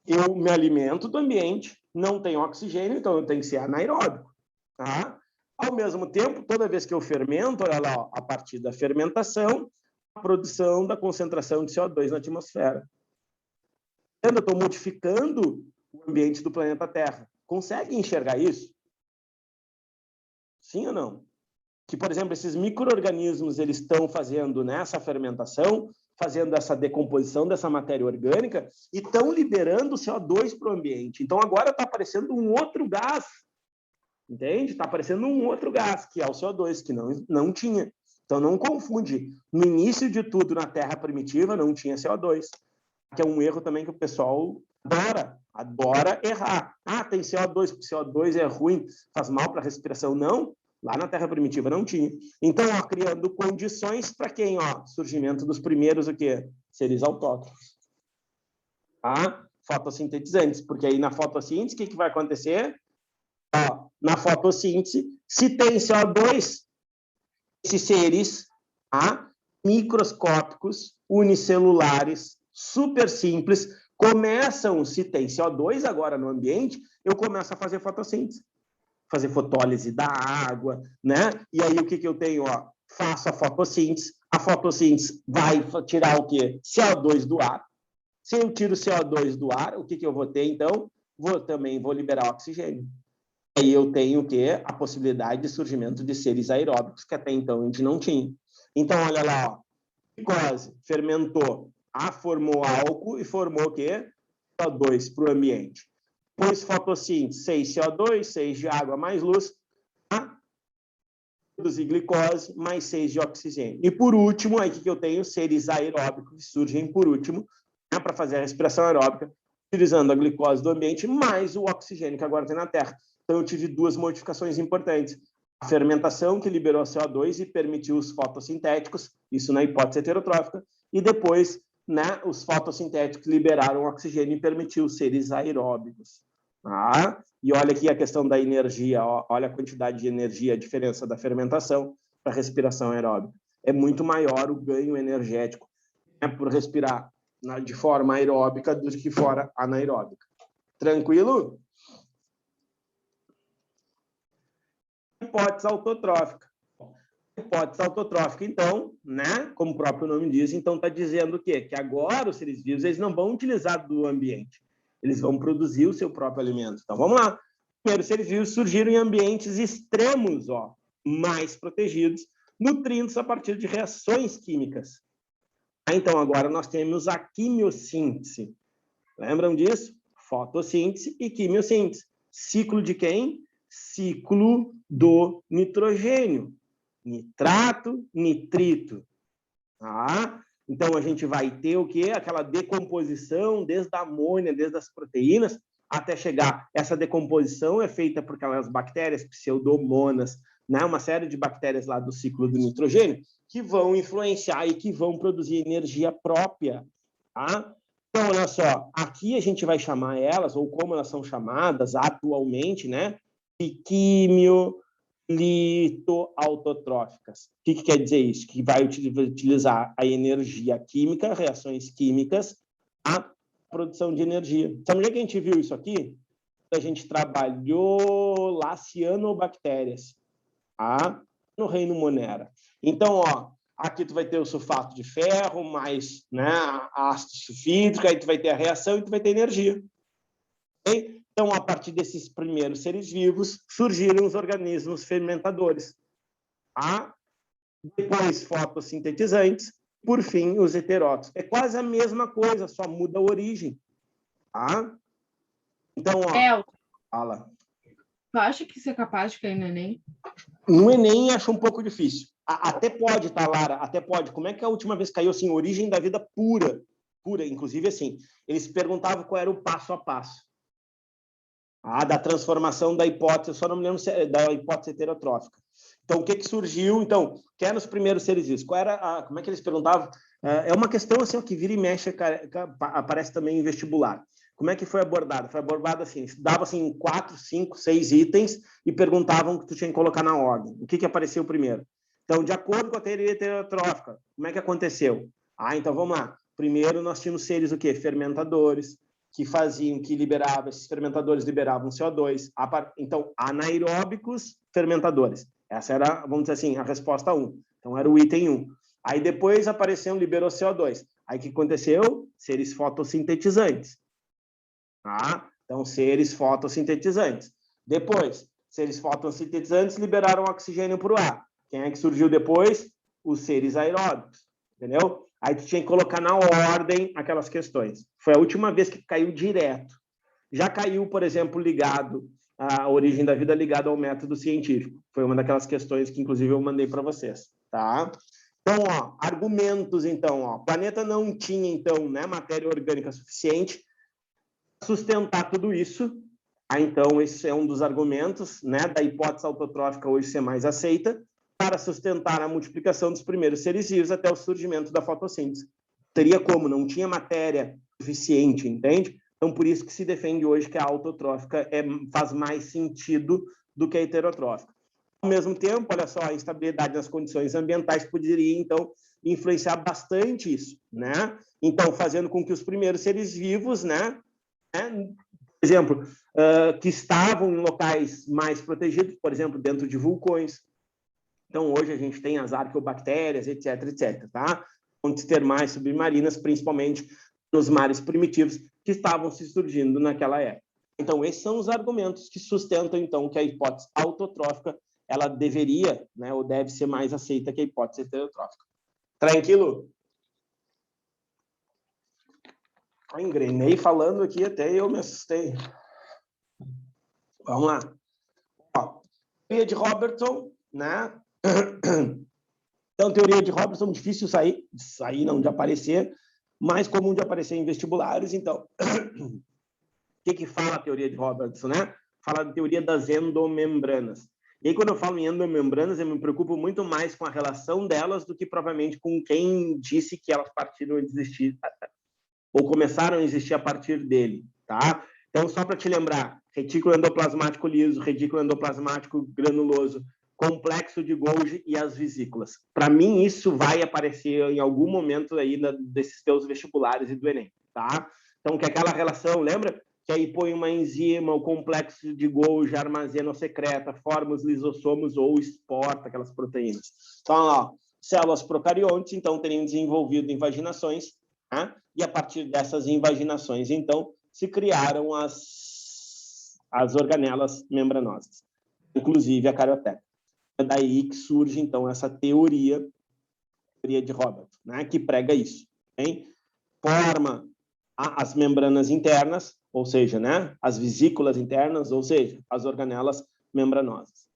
Eu me alimento do ambiente, não tenho oxigênio, então eu tenho que ser anaeróbico. Tá? Ao mesmo tempo, toda vez que eu fermento, olha lá, ó, a partir da fermentação, a produção da concentração de CO2 na atmosfera. Eu estou modificando o ambiente do planeta Terra. Consegue enxergar isso? Sim ou não? Que, por exemplo, esses micro-organismos eles estão fazendo nessa fermentação, fazendo essa decomposição dessa matéria orgânica e estão liberando CO2 para o ambiente. Então, agora está aparecendo um outro gás, entende? Está aparecendo um outro gás, que é o CO2, que não tinha. Então, não confunde. No início de tudo, na Terra primitiva, não tinha CO2. Que é um erro também que o pessoal adora errar. Ah, tem CO2, porque CO2 é ruim, faz mal para a respiração. Não. Lá na Terra primitiva não tinha. Então, ó, criando condições para quem? Ó, surgimento dos primeiros o quê? Seres autótrofos. Tá? Fotossintetizantes. Porque aí na fotossíntese, o que vai acontecer? Ó, na fotossíntese, se tem CO2, esses seres, tá? Microscópicos, unicelulares, super simples, começam, se tem CO2 agora no ambiente, eu começo a fazer fotossíntese. Fazer fotólise da água, né? E aí o que eu tenho? Ó, faço a fotossíntese vai tirar o quê? CO2 do ar. Se eu tiro CO2 do ar, o que eu vou ter, então? Também vou liberar oxigênio. Aí eu tenho o quê? A possibilidade de surgimento de seres aeróbicos, que até então a gente não tinha. Então, olha lá, ó. Glicose fermentou, formou álcool e formou o quê? CO2 para o ambiente. Depois fotossíntese, 6 CO2, 6 de água mais luz, tá? Produzir glicose, mais 6 de oxigênio. E por último, aí que eu tenho seres aeróbicos que surgem por último, né, para fazer a respiração aeróbica, utilizando a glicose do ambiente mais o oxigênio que agora tem na Terra. Então eu tive duas modificações importantes. A fermentação que liberou CO2 e permitiu os fotossintéticos, isso na hipótese heterotrófica, e depois, né, os fotossintéticos liberaram oxigênio e permitiu os seres aeróbicos. Tá? E olha aqui a questão da energia, ó, olha a quantidade de energia, a diferença da fermentação para a respiração aeróbica. É muito maior o ganho energético, né, por respirar de forma aeróbica do que fora anaeróbica. Tranquilo? hipótese autotrófica. A hipótese autotrófica, então, né, como o próprio nome diz, então está dizendo o quê? Que agora os seres vivos eles não vão utilizar do ambiente, eles vão produzir o seu próprio alimento. Então, vamos lá. Primeiro, os seres vivos surgiram em ambientes extremos, ó, mais protegidos, nutrindo-se a partir de reações químicas. Então, agora nós temos a quimiossíntese. Lembram disso? Fotossíntese e quimiossíntese. Ciclo de quem? Ciclo do nitrogênio. Nitrato, nitrito. Tá? Então, a gente vai ter o quê? Aquela decomposição desde a amônia, desde as proteínas, até chegar. Essa decomposição é feita por aquelas bactérias pseudomonas, né? Uma série de bactérias lá do ciclo do nitrogênio, que vão influenciar e que vão produzir energia própria. Tá? Então, olha só, aqui a gente vai chamar elas, ou como elas são chamadas atualmente, né? De quimiolito-autotróficas. O que quer dizer isso? Que vai utilizar a energia química, reações químicas, a produção de energia. Sabe onde é que a gente viu isso aqui? A gente trabalhou lá cianobactérias, tá? No reino Monera. Então, ó, aqui tu vai ter o sulfato de ferro, mais, né, ácido sulfídrico, aí tu vai ter a reação e tu vai ter energia. Okay? Então, a partir desses primeiros seres vivos, surgiram os organismos fermentadores. Tá? Depois, fotossintetizantes, por fim, os heterótropos. É quase a mesma coisa, só muda a origem. Tá? Então, ó, fala. Tu acha que isso é capaz de cair no Enem? No Enem, acho um pouco difícil. Até pode, tá, Lara? Até pode. Como é que a última vez caiu, assim, origem da vida pura? Pura, inclusive, assim, eles perguntavam qual era o passo a passo. Da transformação da hipótese, eu só não me lembro da hipótese heterotrófica. Então, o que surgiu? Então, que era nos primeiros seres vivos? Qual era como é que eles perguntavam? É uma questão, assim, que vira e mexe, aparece também em vestibular. Como é que foi abordado? Foi abordado assim, dava assim 4, 5, 6 itens e perguntavam o que tu tinha que colocar na ordem. O que apareceu primeiro? Então, de acordo com a teoria heterotrófica, como é que aconteceu? Então vamos lá. Primeiro nós tínhamos seres o quê? Fermentadores, que faziam, que liberavam, esses fermentadores liberavam CO2. Então, anaeróbicos fermentadores. Essa era, vamos dizer assim, a resposta 1. Então, era o item 1. Aí depois apareceu, liberou CO2. Aí o que aconteceu? Seres fotossintetizantes. Tá? Então, seres fotossintetizantes. Depois, seres fotossintetizantes liberaram oxigênio para o ar. Quem é que surgiu depois? Os seres aeróbicos. Entendeu? Aí tu tinha que colocar na ordem aquelas questões. Foi a última vez que caiu direto. Já caiu, por exemplo, ligado à origem da vida ligada ao método científico. Foi uma daquelas questões que, inclusive, eu mandei para vocês. Tá? Então, ó, argumentos, então. Ó, o planeta não tinha, então, né, matéria orgânica suficiente para sustentar tudo isso. Então, esse é um dos argumentos, né, da hipótese autotrófica hoje ser mais aceita, para sustentar a multiplicação dos primeiros seres vivos até o surgimento da fotossíntese. Teria como, não tinha matéria suficiente, entende? Então, por isso que se defende hoje que a autotrófica faz mais sentido do que a heterotrófica. Ao mesmo tempo, olha só, a instabilidade nas condições ambientais poderia, então, influenciar bastante isso, né? Então, fazendo com que os primeiros seres vivos, né, por exemplo, que estavam em locais mais protegidos, por exemplo, dentro de vulcões. Então, hoje a gente tem as arqueobactérias, etc, etc, tá? Fontes termais submarinas, principalmente nos mares primitivos, que estavam se surgindo naquela época. Então, esses são os argumentos que sustentam, então, que a hipótese autotrófica, ela deveria, né, ou deve ser mais aceita que a hipótese heterotrófica. Tranquilo? Eu engrenei falando aqui, até eu me assustei. Vamos lá. Ó, teoria de Robertson, né? Então, teoria de Robertson, difícil sair não, de aparecer, mais comum de aparecer em vestibulares. Então, o que fala a teoria de Robertson, né? Fala da teoria das endomembranas. E aí, quando eu falo em endomembranas, eu me preocupo muito mais com a relação delas do que provavelmente com quem disse que elas partiram a existir, ou começaram a existir a partir dele, tá? Então, só para te lembrar, retículo endoplasmático liso, retículo endoplasmático granuloso, complexo de Golgi e as vesículas. Para mim, isso vai aparecer em algum momento aí desses teus vestibulares e do Enem, tá? Então, que aquela relação, lembra que aí põe uma enzima, o complexo de Golgi armazena ou secreta, forma os lisossomos ou exporta aquelas proteínas. Então, ó, células procariontes, então, teriam desenvolvido invaginações, né? E a partir dessas invaginações, então, se criaram as organelas membranosas, inclusive a carioteca. É daí que surge, então, essa teoria de Robert, né? Que prega isso. Hein? Forma as membranas internas, ou seja, né? As vesículas internas, ou seja, as organelas membranosas.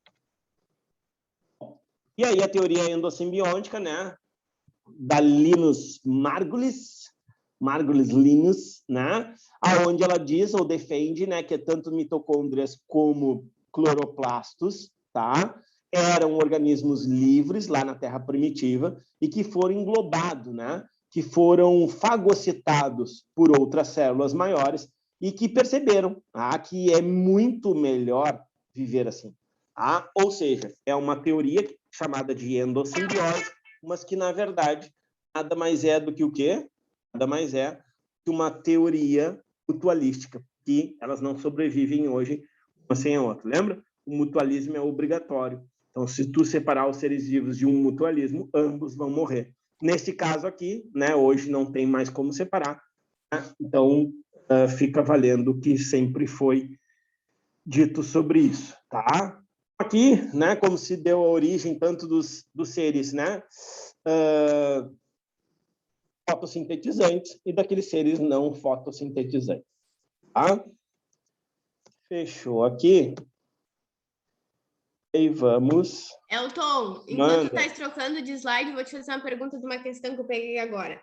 E aí a teoria endossimbiótica, né? Da Linus Margulis Linus, né? Aonde ela diz ou defende, né, que tanto mitocôndrias como cloroplastos, tá? Eram organismos livres lá na Terra primitiva e que foram englobados, né? Que foram fagocitados por outras células maiores e que perceberam que é muito melhor viver assim. Ou seja, é uma teoria chamada de endossimbiose, mas que, na verdade, nada mais é do que o quê? Nada mais é que uma teoria mutualística, que elas não sobrevivem hoje uma sem a outra. Lembra? O mutualismo é obrigatório. Então, se tu separar os seres vivos de um mutualismo, ambos vão morrer. Nesse caso aqui, né, hoje não tem mais como separar, né? Então fica valendo o que sempre foi dito sobre isso, tá? Aqui, né, como se deu a origem tanto dos seres, né, fotossintetizantes e daqueles seres não fotossintetizantes, tá? Fechou aqui. E vamos... Elton, enquanto tu tá trocando de slide, eu vou te fazer uma pergunta de uma questão que eu peguei agora.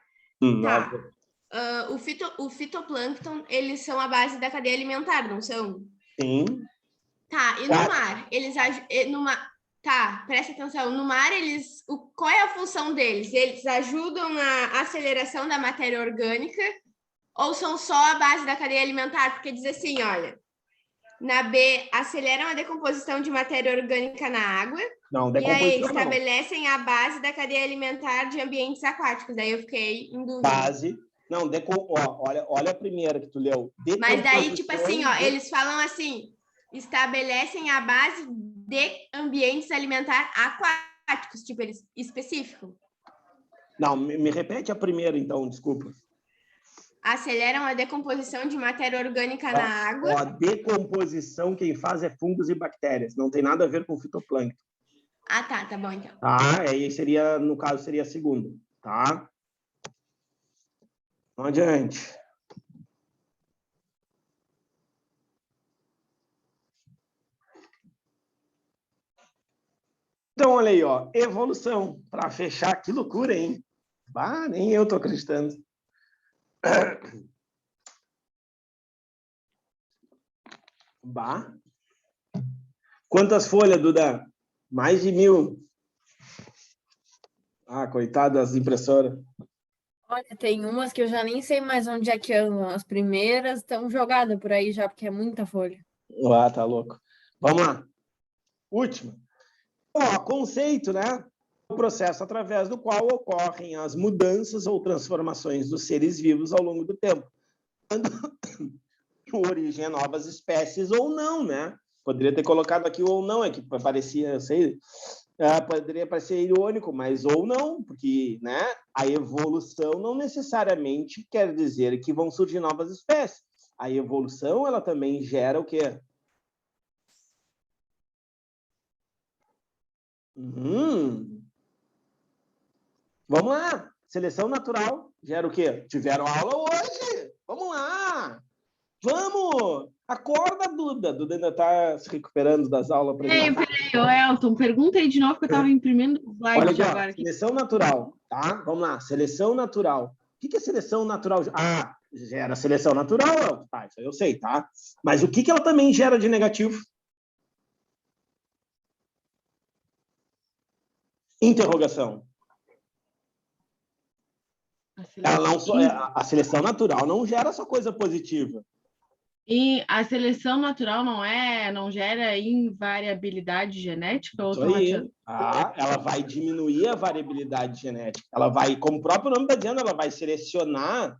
Tá. O fitoplâncton, eles são a base da cadeia alimentar, não são? Sim. Tá, e no mar? Eles Tá, presta atenção. No mar, qual é a função deles? Eles ajudam na aceleração da matéria orgânica ou são só a base da cadeia alimentar? Porque diz assim, olha, na B, aceleram a decomposição de matéria orgânica na água. Não, e aí estabelecem a base da cadeia alimentar de ambientes aquáticos. Daí eu fiquei em dúvida. Base. Não, olha a primeira que tu leu. Mas daí, tipo assim, ó, eles falam assim, estabelecem a base de ambientes alimentares aquáticos, tipo, eles específico. Não, me repete a primeira, então, desculpa. Aceleram a decomposição de matéria orgânica na água. A decomposição quem faz é fungos e bactérias, não tem nada a ver com fitoplâncton. Ah, tá bom então. Tá, aí seria, no caso, seria a segunda, tá? Vamos adiante. Então, olha aí, ó, evolução, para fechar, que loucura, hein? Nem eu tô acreditando. Quantas folhas, Duda? Mais de 1000. Coitado das impressoras. Olha, tem umas que eu já nem sei mais onde é que andam. As primeiras estão jogadas por aí já, porque é muita folha. Tá louco. Vamos lá. Última. Conceito, né? O processo através do qual ocorrem as mudanças ou transformações dos seres vivos ao longo do tempo. Dando origem a novas espécies ou não, né? Poderia ter colocado aqui ou não, é que parecia, poderia parecer irônico, mas ou não, porque, né, a evolução não necessariamente quer dizer que vão surgir novas espécies. A evolução, ela também gera o quê? Vamos lá. Seleção natural gera o quê? Tiveram aula hoje. Vamos lá. Vamos. Acorda, Duda. Duda ainda está se recuperando das aulas. Peraí, Elton, pergunta aí de novo que eu estava imprimindo o slide. Olha aqui, agora. Seleção natural, tá? Vamos lá. Seleção natural. O que é seleção natural? Gera seleção natural. Tá, isso eu sei, tá? Mas o que ela também gera de negativo? Interrogação. A seleção natural não gera só coisa positiva. E a seleção natural não gera invariabilidade genética? Ou ela vai diminuir a variabilidade genética. Ela vai, como o próprio nome está dizendo, ela vai selecionar.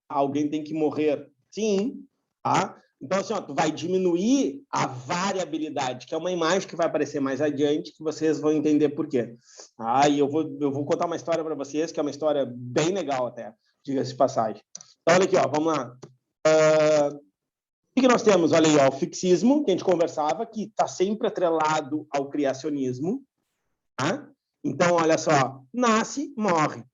Alguém tem que morrer. Sim, tá? Então, assim, ó, tu vai diminuir a variabilidade, que é uma imagem que vai aparecer mais adiante, que vocês vão entender por quê. E eu vou contar uma história para vocês, que é uma história bem legal até, diga-se de passagem. Então, olha aqui, ó, vamos lá. O que nós temos? Olha aí, ó, o fixismo, que a gente conversava, que está sempre atrelado ao criacionismo. Tá? Então, olha só, nasce, morre,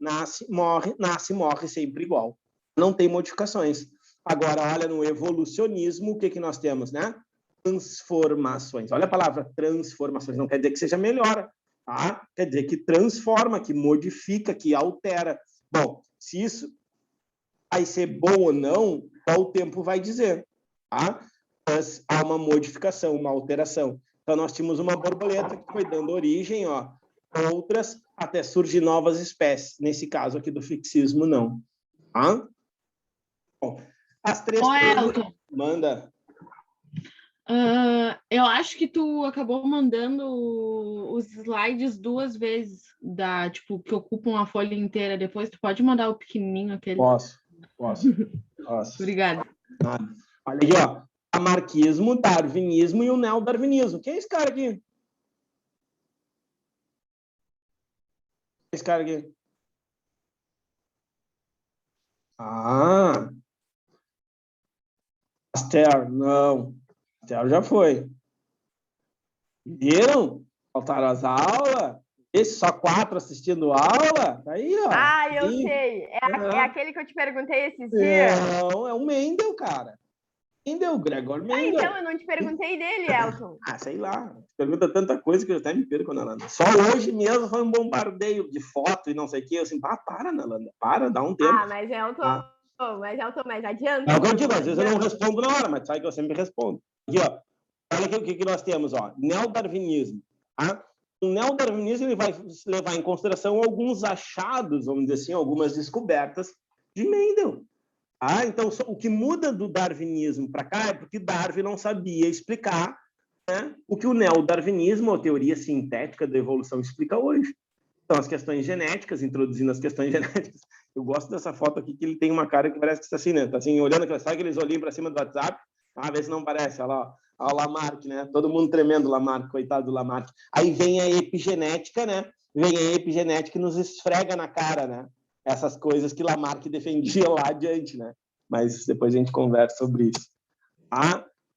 sempre igual. Não tem modificações. Agora, olha no evolucionismo, o que nós temos, né? Transformações. Olha a palavra transformações, não quer dizer que seja melhor, tá? Quer dizer que transforma, que modifica, que altera. Bom, se isso vai ser bom ou não, só o tempo vai dizer, tá? Mas há uma modificação, uma alteração. Então, nós tínhamos uma borboleta que foi dando origem, ó, a outras, até surgir novas espécies. Nesse caso aqui do fixismo, não. Tá? Bom, as três... Elton. Manda. Eu acho que tu acabou mandando os slides 2 vezes, tipo, que ocupam a folha inteira. Depois tu pode mandar o pequenininho aquele. Posso. Obrigada. Olha aqui, ó. Lamarckismo, darwinismo e o neodarwinismo. Quem é esse cara aqui? Esse cara aqui. Pasteur, não. Pasteur já foi. Viram? Faltaram as aulas? Esse só 4 assistindo aula? Tá aí, ó. Eu sei. É aquele que eu te perguntei esses dias? Não, é o Mendel, cara. Mendel, Gregor Mendel. Então, eu não te perguntei dele, Elton. Sei lá. Pergunta tanta coisa que eu até me perco, Nalanda. Só hoje mesmo foi um bombardeio de foto e não sei o quê. Eu assim, para, Nalanda. Para, dá um tempo. Mas Elton... Mas adianta. É o que eu digo, às vezes eu não respondo na hora, mas sabe que eu sempre respondo. Aqui, ó. Olha aqui o que nós temos, ó. Neodarwinismo. Tá? O neodarwinismo ele vai levar em consideração alguns achados, vamos dizer assim, algumas descobertas de Mendel. Então, o que muda do darwinismo para cá é porque Darwin não sabia explicar, né, o que o neodarwinismo, ou teoria sintética da evolução, explica hoje. Então, as questões genéticas, introduzindo as questões genéticas. Eu gosto dessa foto aqui, que ele tem uma cara que parece que está assim, né? Está assim, olhando, sabe aqueles olhinhos para cima do WhatsApp? Vê se não parece, olha lá, ó, o Lamarck, né? Todo mundo tremendo, Lamarck, coitado do Lamarck. Aí vem a epigenética, né? Vem a epigenética e nos esfrega na cara, né? Essas coisas que Lamarck defendia lá adiante, né? Mas depois a gente conversa sobre isso.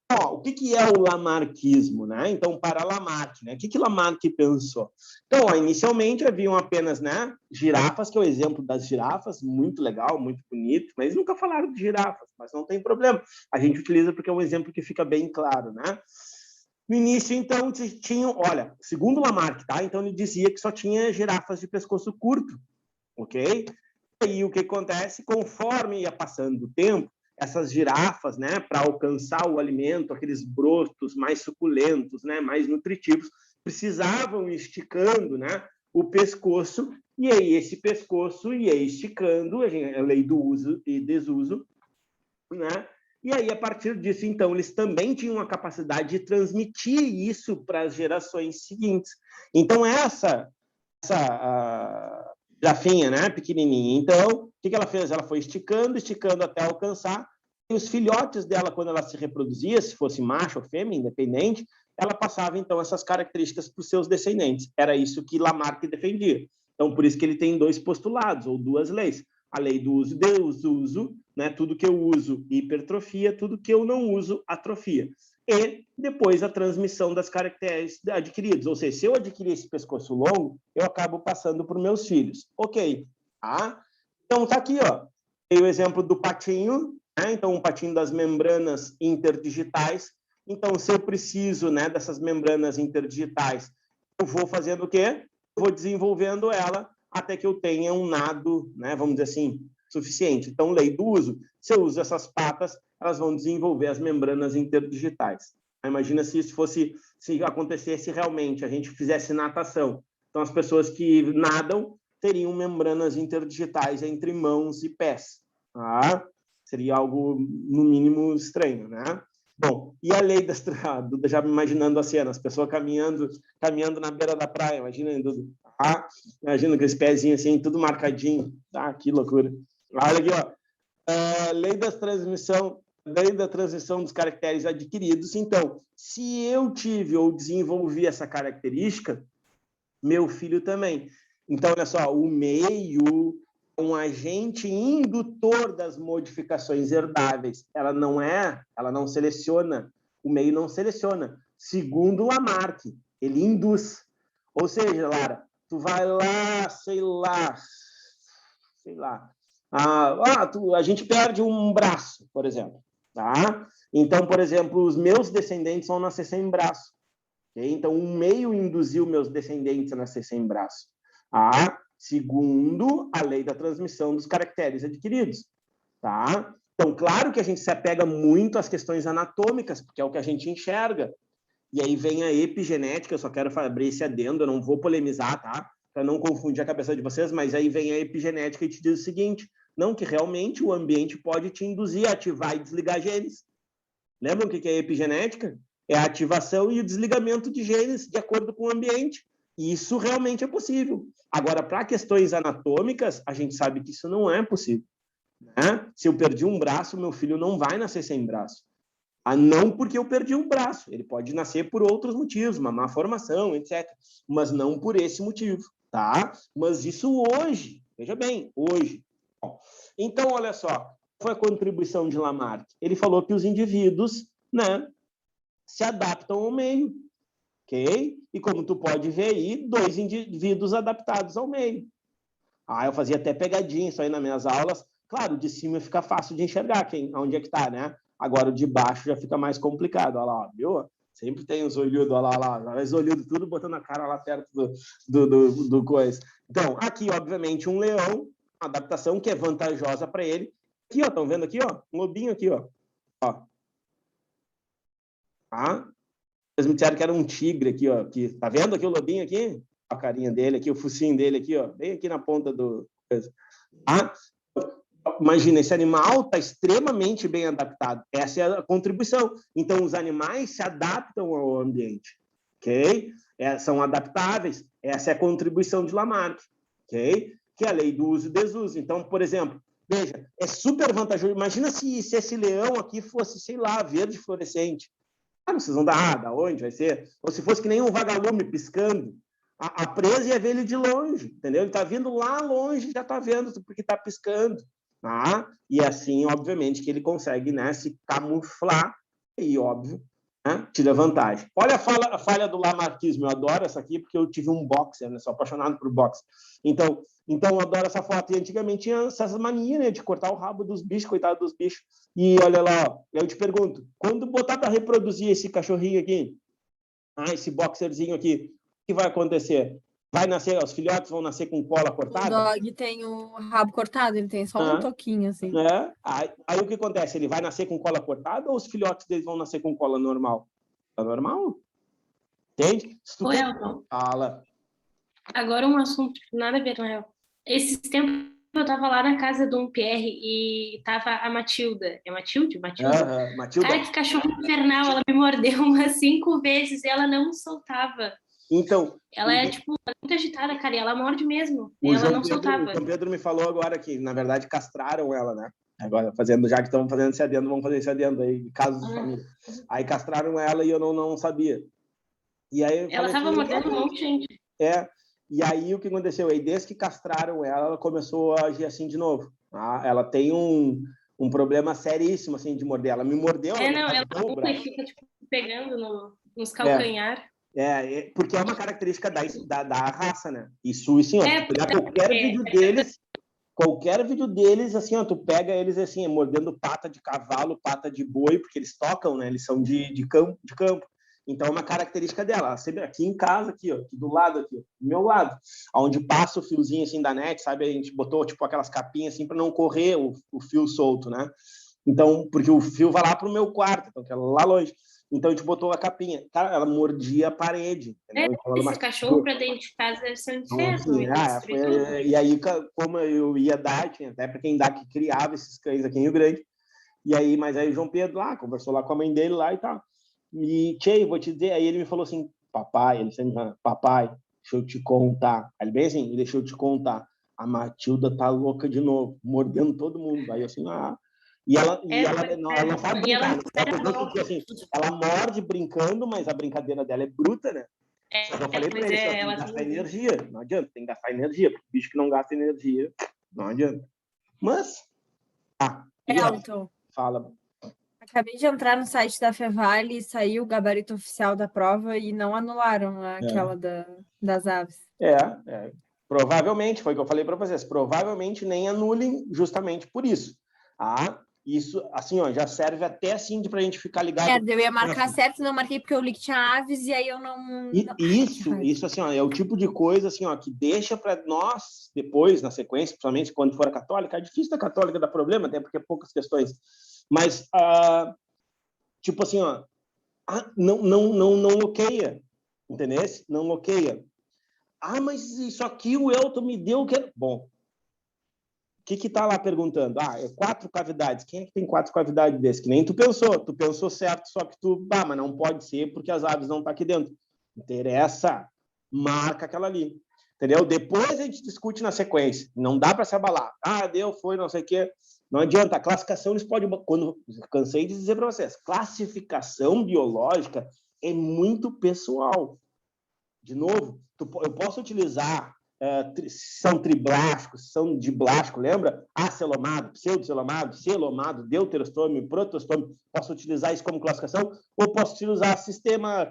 O que é o lamarckismo, né? Então, para Lamarck, né? O que Lamarck pensou? Então, inicialmente haviam apenas, né, girafas, que é o exemplo das girafas, muito legal, muito bonito, mas nunca falaram de girafas, mas não tem problema. A gente utiliza porque é um exemplo que fica bem claro, né? No início, então, tinham, olha, segundo Lamarck, tá? Então ele dizia que só tinha girafas de pescoço curto, ok? E aí o que acontece? Conforme ia passando o tempo, essas girafas, né, para alcançar o alimento, aqueles brotos mais suculentos, né, mais nutritivos, precisavam ir esticando, né, o pescoço, e aí esse pescoço ia esticando, a lei do uso e desuso, né? E aí, a partir disso, então, eles também tinham a capacidade de transmitir isso para as gerações seguintes. Então, essa girafinha, né, pequenininha. Então, o que ela fez? Ela foi esticando até alcançar. E os filhotes dela, quando ela se reproduzia, se fosse macho ou fêmea, independente, ela passava, então, essas características para os seus descendentes. Era isso que Lamarck defendia. Então, por isso que ele tem 2 postulados, ou 2 leis. A lei do uso e desuso, né? Tudo que eu uso, hipertrofia, tudo que eu não uso, atrofia. E depois a transmissão das características adquiridas. Ou seja, se eu adquirir esse pescoço longo, eu acabo passando para os meus filhos. Ok. Então, tá aqui, ó. Tem o exemplo do patinho, né? Então, um patinho das membranas interdigitais. Então, se eu preciso, né, dessas membranas interdigitais, eu vou fazendo o quê? Eu vou desenvolvendo ela até que eu tenha um nado, né, vamos dizer assim, suficiente. Então, lei do uso. Se eu uso essas patas, elas vão desenvolver as membranas interdigitais. Imagina se acontecesse realmente, a gente fizesse natação. Então, as pessoas que nadam teriam membranas interdigitais entre mãos e pés. Seria algo, no mínimo, estranho, né? Bom, e a lei das... Duda já me imaginando a cena, as pessoas caminhando na beira da praia, imagina, Duda. Imagina aqueles pezinhos assim, tudo marcadinho. Que loucura. Olha aqui, ó. Lei da transmissão lei da transmissão dos caracteres adquiridos. Então, se eu tive ou desenvolvi essa característica, meu filho também. Então, olha só, o meio é um agente indutor das modificações herdáveis. Ela não seleciona, o meio não seleciona. Segundo Lamarck, ele induz. Ou seja, Lara, tu vai lá, sei lá, a gente perde um braço, por exemplo, tá? Então, por exemplo, os meus descendentes vão nascer sem braço. Okay? Então, um meio induziu meus descendentes a nascer sem braço. Segundo a lei da transmissão dos caracteres adquiridos. Tá? Então, claro que a gente se apega muito às questões anatômicas, porque é o que a gente enxerga. E aí vem a epigenética, eu só quero abrir esse adendo, eu não vou polemizar, tá? Para não confundir a cabeça de vocês, mas aí vem a epigenética e te diz o seguinte, não, que realmente o ambiente pode te induzir a ativar e desligar genes. Lembram o que é epigenética? É a ativação e o desligamento de genes de acordo com o ambiente. E isso realmente é possível. Agora, para questões anatômicas, a gente sabe que isso não é possível. Né? Se eu perdi um braço, meu filho não vai nascer sem braço. Não porque eu perdi um braço. Ele pode nascer por outros motivos, uma má formação, etc. Mas não por esse motivo. Tá? Mas isso hoje, veja bem, hoje. Então, olha só, qual foi a contribuição de Lamarck? Ele falou que os indivíduos, né, se adaptam ao meio, ok? E como tu pode ver aí, 2 indivíduos adaptados ao meio. Eu fazia até pegadinha isso aí nas minhas aulas. Claro, o de cima fica fácil de enxergar onde é que tá, né? Agora o de baixo já fica mais complicado. Olha lá, viu? Sempre tem os olhudos, olha lá, os olhudos tudo botando a cara lá perto do coisa. Então, aqui, obviamente, um leão, uma adaptação que é vantajosa para ele. Aqui, ó, estão vendo aqui, ó? Um lobinho aqui, ó. Tá? Eles me disseram que era um tigre aqui, ó. Aqui. Tá vendo aqui o lobinho aqui? A carinha dele aqui, o focinho dele aqui, ó. Bem aqui na ponta do... Imagina, esse animal está extremamente bem adaptado. Essa é a contribuição. Então, os animais se adaptam ao ambiente, ok? São adaptáveis. Essa é a contribuição de Lamarck, ok? Que é a lei do uso e desuso. Então, por exemplo, veja, é super vantajoso. Imagina se esse leão aqui fosse, sei lá, verde fluorescente. Vocês vão dar, da onde vai ser? Ou se fosse que nem um vagalume piscando. A presa ia ver ele de longe, entendeu? Ele está vindo lá longe, já está vendo, porque está piscando. Tá? E assim, obviamente, que ele consegue, né, se camuflar e, óbvio, né, tira vantagem. Olha a falha do lamarquismo. Eu adoro essa aqui porque eu tive um boxer, né, sou apaixonado por boxe. Então eu adoro essa foto. E antigamente tinha essas manias, né, de cortar o rabo dos bichos, coitado dos bichos. E olha lá, ó, eu te pergunto, quando botar para reproduzir esse cachorrinho aqui, esse boxerzinho aqui, o que vai acontecer? Vai nascer, os filhotes vão nascer com cola cortada? O dog tem o rabo cortado, ele tem só um toquinho, assim. Aí o que acontece? Ele vai nascer com cola cortada ou os filhotes deles vão nascer com cola normal? É normal? Entende? Ô, Elton. Fala. Agora um assunto nada a ver, Noel. Esses tempos eu tava lá na casa do Pierre e tava a Matilda. É Matilde? Matilda? Matilda. Cara, que cachorro infernal. Ela me mordeu umas 5 vezes e ela não soltava. Então... Ela é, tipo, muito agitada, cara, e ela morde mesmo. E ela não soltava. O João Pedro me falou agora que, na verdade, castraram ela, né? Agora, já que estão fazendo esse adendo, vamos fazer esse adendo aí, casos de família. Aí castraram ela e eu não sabia. E aí, ela tava mordendo um monte de gente. E aí o que aconteceu? Aí, desde que castraram ela começou a agir assim de novo. Ela tem um problema seríssimo, assim, de morder. Ela me mordeu. Ela fica, tipo, pegando nos calcanhar. Porque é uma característica da raça, né? Isso assim, ó, qualquer vídeo deles, assim, ó, tu pega eles, assim, mordendo pata de cavalo, pata de boi, porque eles tocam, né? Eles são de campo. Então, é uma característica dela. Sempre aqui em casa, aqui, ó, aqui do lado, aqui, ó, do meu lado, onde passa o fiozinho, assim, da net, sabe? A gente botou, tipo, aquelas capinhas, assim, para não correr o fio solto, né? Então, porque o fio vai lá pro meu quarto, então, que é lá longe. Então, a gente botou a capinha. Cara, ela mordia a parede. Esse cachorro para dentro de casa deve ser um inferno. E aí, como eu ia dar, tinha até para quem dá que criava esses cães aqui em Rio Grande. E aí, mas aí o João Pedro lá, conversou lá com a mãe dele lá e tal. E, tchê, vou te dizer, aí ele me falou assim, papai, ele sempre fala, papai, deixa eu te contar. Aí ele bem assim, deixa eu te contar. A Matilda tá louca de novo, mordendo todo mundo. Aí eu assim, E ela não sabe e ela brincar. Assim, ela morde brincando, mas a brincadeira dela é bruta, né? Só que eu falei pra ele, tem que gastar energia. Não adianta, tem que gastar energia. Porque o bicho que não gasta energia, não adianta. Mas... Elton, fala. acabei de entrar no site da Fevale e saiu o gabarito oficial da prova e não anularam aquela das aves. Provavelmente, foi o que eu falei para vocês, provavelmente nem anulem justamente por isso. Isso, assim, ó, já serve até assim para a gente ficar ligado. Eu ia marcar certo, não marquei porque eu li que tinha aves e aí eu não... Isso assim, ó, é o tipo de coisa assim, ó, que deixa para nós depois, na sequência, principalmente quando for a católica. É difícil da católica dar problema, até porque é poucas questões. Mas, tipo assim, ó, não bloqueia, entendeu? Não bloqueia. Mas isso aqui o Elton me deu... Bom, o que está lá perguntando? É 4 cavidades. Quem é que tem 4 cavidades desse? Que nem tu pensou certo, só que mas não pode ser porque as aves não estão aqui dentro. Interessa, marca aquela ali. Entendeu? Depois a gente discute na sequência. Não dá para se abalar. Foi, não sei o quê. Não adianta. A classificação, eles podem... Cansei de dizer para vocês, classificação biológica é muito pessoal. De novo, eu posso utilizar, são triblásticos, são diblástico, lembra? Acelomado, pseudocelomado, celomado, deuterostômio, protostômio. Posso utilizar isso como classificação ou posso utilizar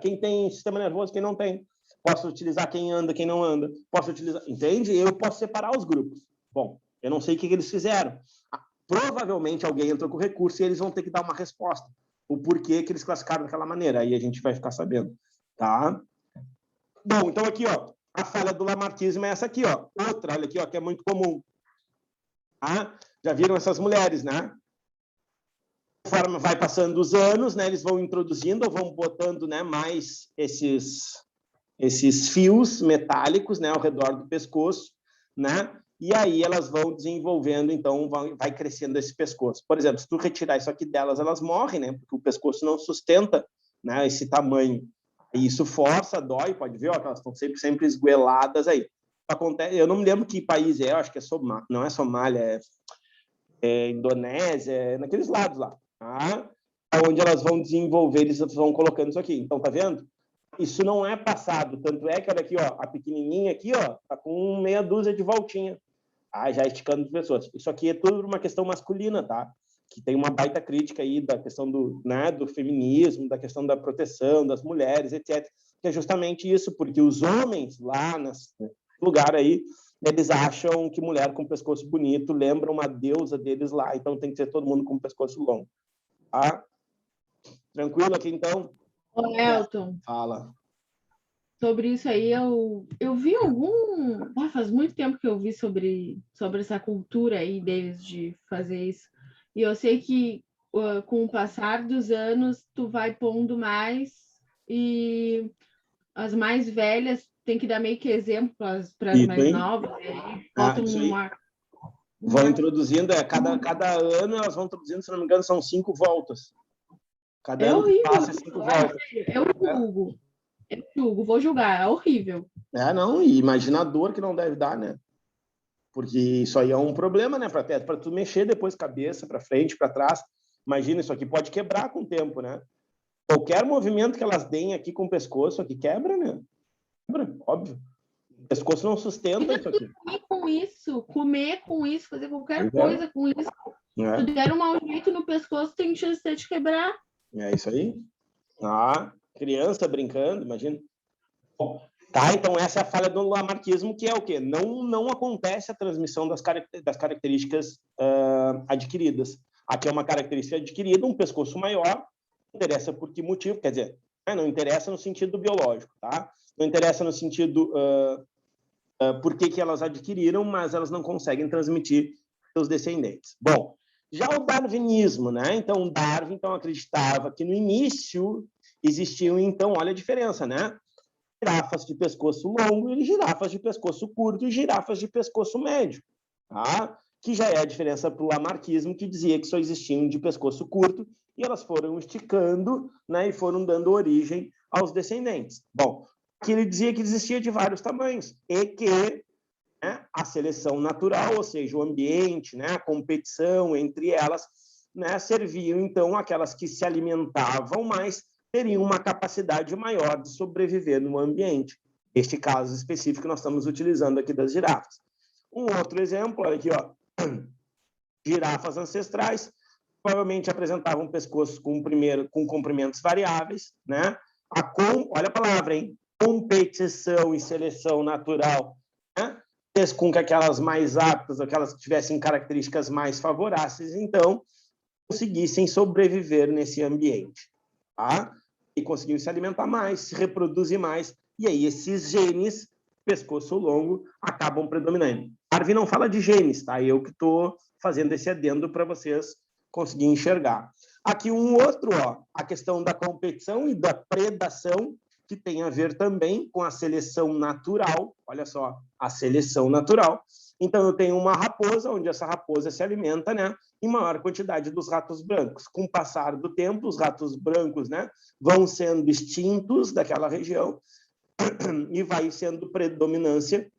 quem tem sistema nervoso, quem não tem. Posso utilizar quem anda, quem não anda. Posso utilizar, entende? Eu posso separar os grupos. Bom, eu não sei o que eles fizeram. Provavelmente alguém entrou com recurso e eles vão ter que dar uma resposta. O porquê que eles classificaram daquela maneira. Aí a gente vai ficar sabendo, tá? Bom, então aqui, ó, a falha do lamarckismo é essa aqui, ó. Outra, olha aqui, ó, que é muito comum. Já viram essas mulheres, né? Conforme vai passando os anos, né, eles vão introduzindo ou vão botando, né, mais esses fios metálicos, né, ao redor do pescoço, né? E aí elas vão desenvolvendo, então vai crescendo esse pescoço. Por exemplo, se tu retirar isso aqui delas, elas morrem, né? Porque o pescoço não sustenta, né, esse tamanho. E isso força, dói, pode ver, ó, que elas estão sempre esgueladas aí. Acontece, eu não me lembro que país é, eu acho que não é Somália, é Indonésia, é naqueles lados lá, tá? Onde elas vão desenvolver, eles vão colocando isso aqui. Então, tá vendo? Isso não é passado, tanto é que, olha aqui, ó, a pequenininha aqui, ó, tá com meia dúzia de voltinha, já esticando as pessoas. Isso aqui é tudo uma questão masculina, tá? Que tem uma baita crítica aí da questão do feminismo, da questão da proteção das mulheres, etc. Que é justamente isso, porque os homens lá nesse lugar aí, eles acham que mulher com pescoço bonito lembra uma deusa deles lá, então tem que ser todo mundo com pescoço longo. Tá? Tranquilo aqui, então? Ô, Elton. Fala. Sobre isso aí, eu vi faz muito tempo que eu vi sobre essa cultura aí deles de fazer isso. E eu sei que com o passar dos anos, tu vai pondo mais e as mais velhas tem que dar meio que exemplo para as mais novas. Vão introduzindo, cada ano elas vão introduzindo, se não me engano, são 5 voltas. Cada ano horrível. Passa 5 voltas. Eu julgo, vou julgar, é horrível. Não, e imagina a dor que não deve dar, né? Porque isso aí é um problema, né? Para tu mexer depois cabeça para frente, para trás. Imagina, isso aqui pode quebrar com o tempo, né? Qualquer movimento que elas deem aqui com o pescoço, aqui quebra, né? Quebra, óbvio. O pescoço não sustenta isso aqui. Comer com isso, fazer qualquer coisa com isso. Se tu der um mau jeito no pescoço, tem chance de quebrar. É isso aí. Criança brincando, imagina. Bom, tá, então essa é a falha do lamarckismo, que é o quê? Não acontece a transmissão das características adquiridas. Aqui é uma característica adquirida, um pescoço maior. Não interessa por que motivo, quer dizer, não interessa no sentido biológico, tá? Não interessa no sentido por que elas adquiriram, mas elas não conseguem transmitir seus descendentes. Bom, já o darwinismo, né? Então, Darwin acreditava que no início existiam, então, olha a diferença, né? Girafas de pescoço longo e girafas de pescoço curto e girafas de pescoço médio, tá? Que já é a diferença para o lamarckismo, que dizia que só existiam de pescoço curto e elas foram esticando, né? E foram dando origem aos descendentes. Bom, que ele dizia que existia de vários tamanhos e que a seleção natural, ou seja, o ambiente, né, a competição entre elas, né, serviam, então, aquelas que se alimentavam mais, teriam uma capacidade maior de sobreviver no ambiente. Este caso específico que nós estamos utilizando aqui das girafas. Um outro exemplo, olha aqui, ó, girafas ancestrais, provavelmente apresentavam pescoços com comprimentos variáveis, né? Olha a palavra, hein? Competição e seleção natural, né? Fez com que aquelas mais aptas, aquelas que tivessem características mais favoráveis, então, conseguissem sobreviver nesse ambiente, tá? E conseguiam se alimentar mais, se reproduzir mais, e aí esses genes, pescoço longo, acabam predominando. Darwin não fala de genes, tá? Eu que estou fazendo esse adendo para vocês conseguirem enxergar. Aqui um outro, ó, a questão da competição e da predação, que tem a ver também com a seleção natural. Olha só, a seleção natural. Então, eu tenho uma raposa, onde essa raposa se alimenta, né, em maior quantidade dos ratos brancos. Com o passar do tempo, os ratos brancos, né, vão sendo extintos daquela região e vai sendo predominância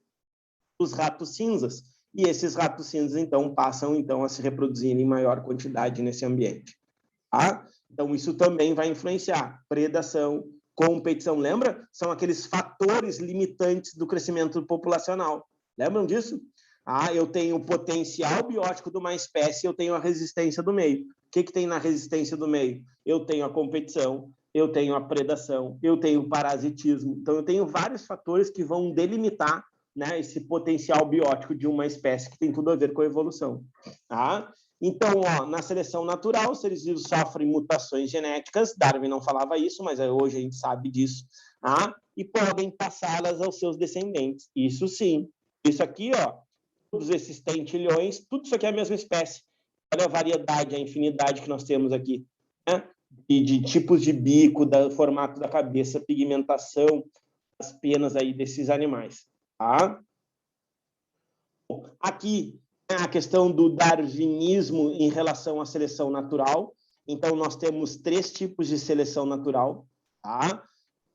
dos ratos cinzas. E esses ratos cinzas, então, passam então, a se reproduzir em maior quantidade nesse ambiente. Tá? Então, isso também vai influenciar predação, competição. Lembra? São aqueles fatores limitantes do crescimento populacional. Lembram disso? Eu tenho o potencial biótico de uma espécie, eu tenho a resistência do meio. O que tem na resistência do meio? Eu tenho a competição, eu tenho a predação, eu tenho o parasitismo. Então, eu tenho vários fatores que vão delimitar, né, esse potencial biótico de uma espécie que tem tudo a ver com a evolução. Tá? Então, ó, na seleção natural, os seres vivos sofrem mutações genéticas. Darwin não falava isso, mas hoje a gente sabe disso. Tá? E podem passá-las aos seus descendentes. Isso sim. Isso aqui, ó, todos esses tentilhões, tudo isso aqui é a mesma espécie. Olha a variedade, a infinidade que nós temos aqui, né? de tipos de bico, do formato da cabeça, pigmentação, as penas aí desses animais. Tá? Aqui, a questão do darwinismo em relação à seleção natural. Então, nós temos 3 tipos de seleção natural. Tá?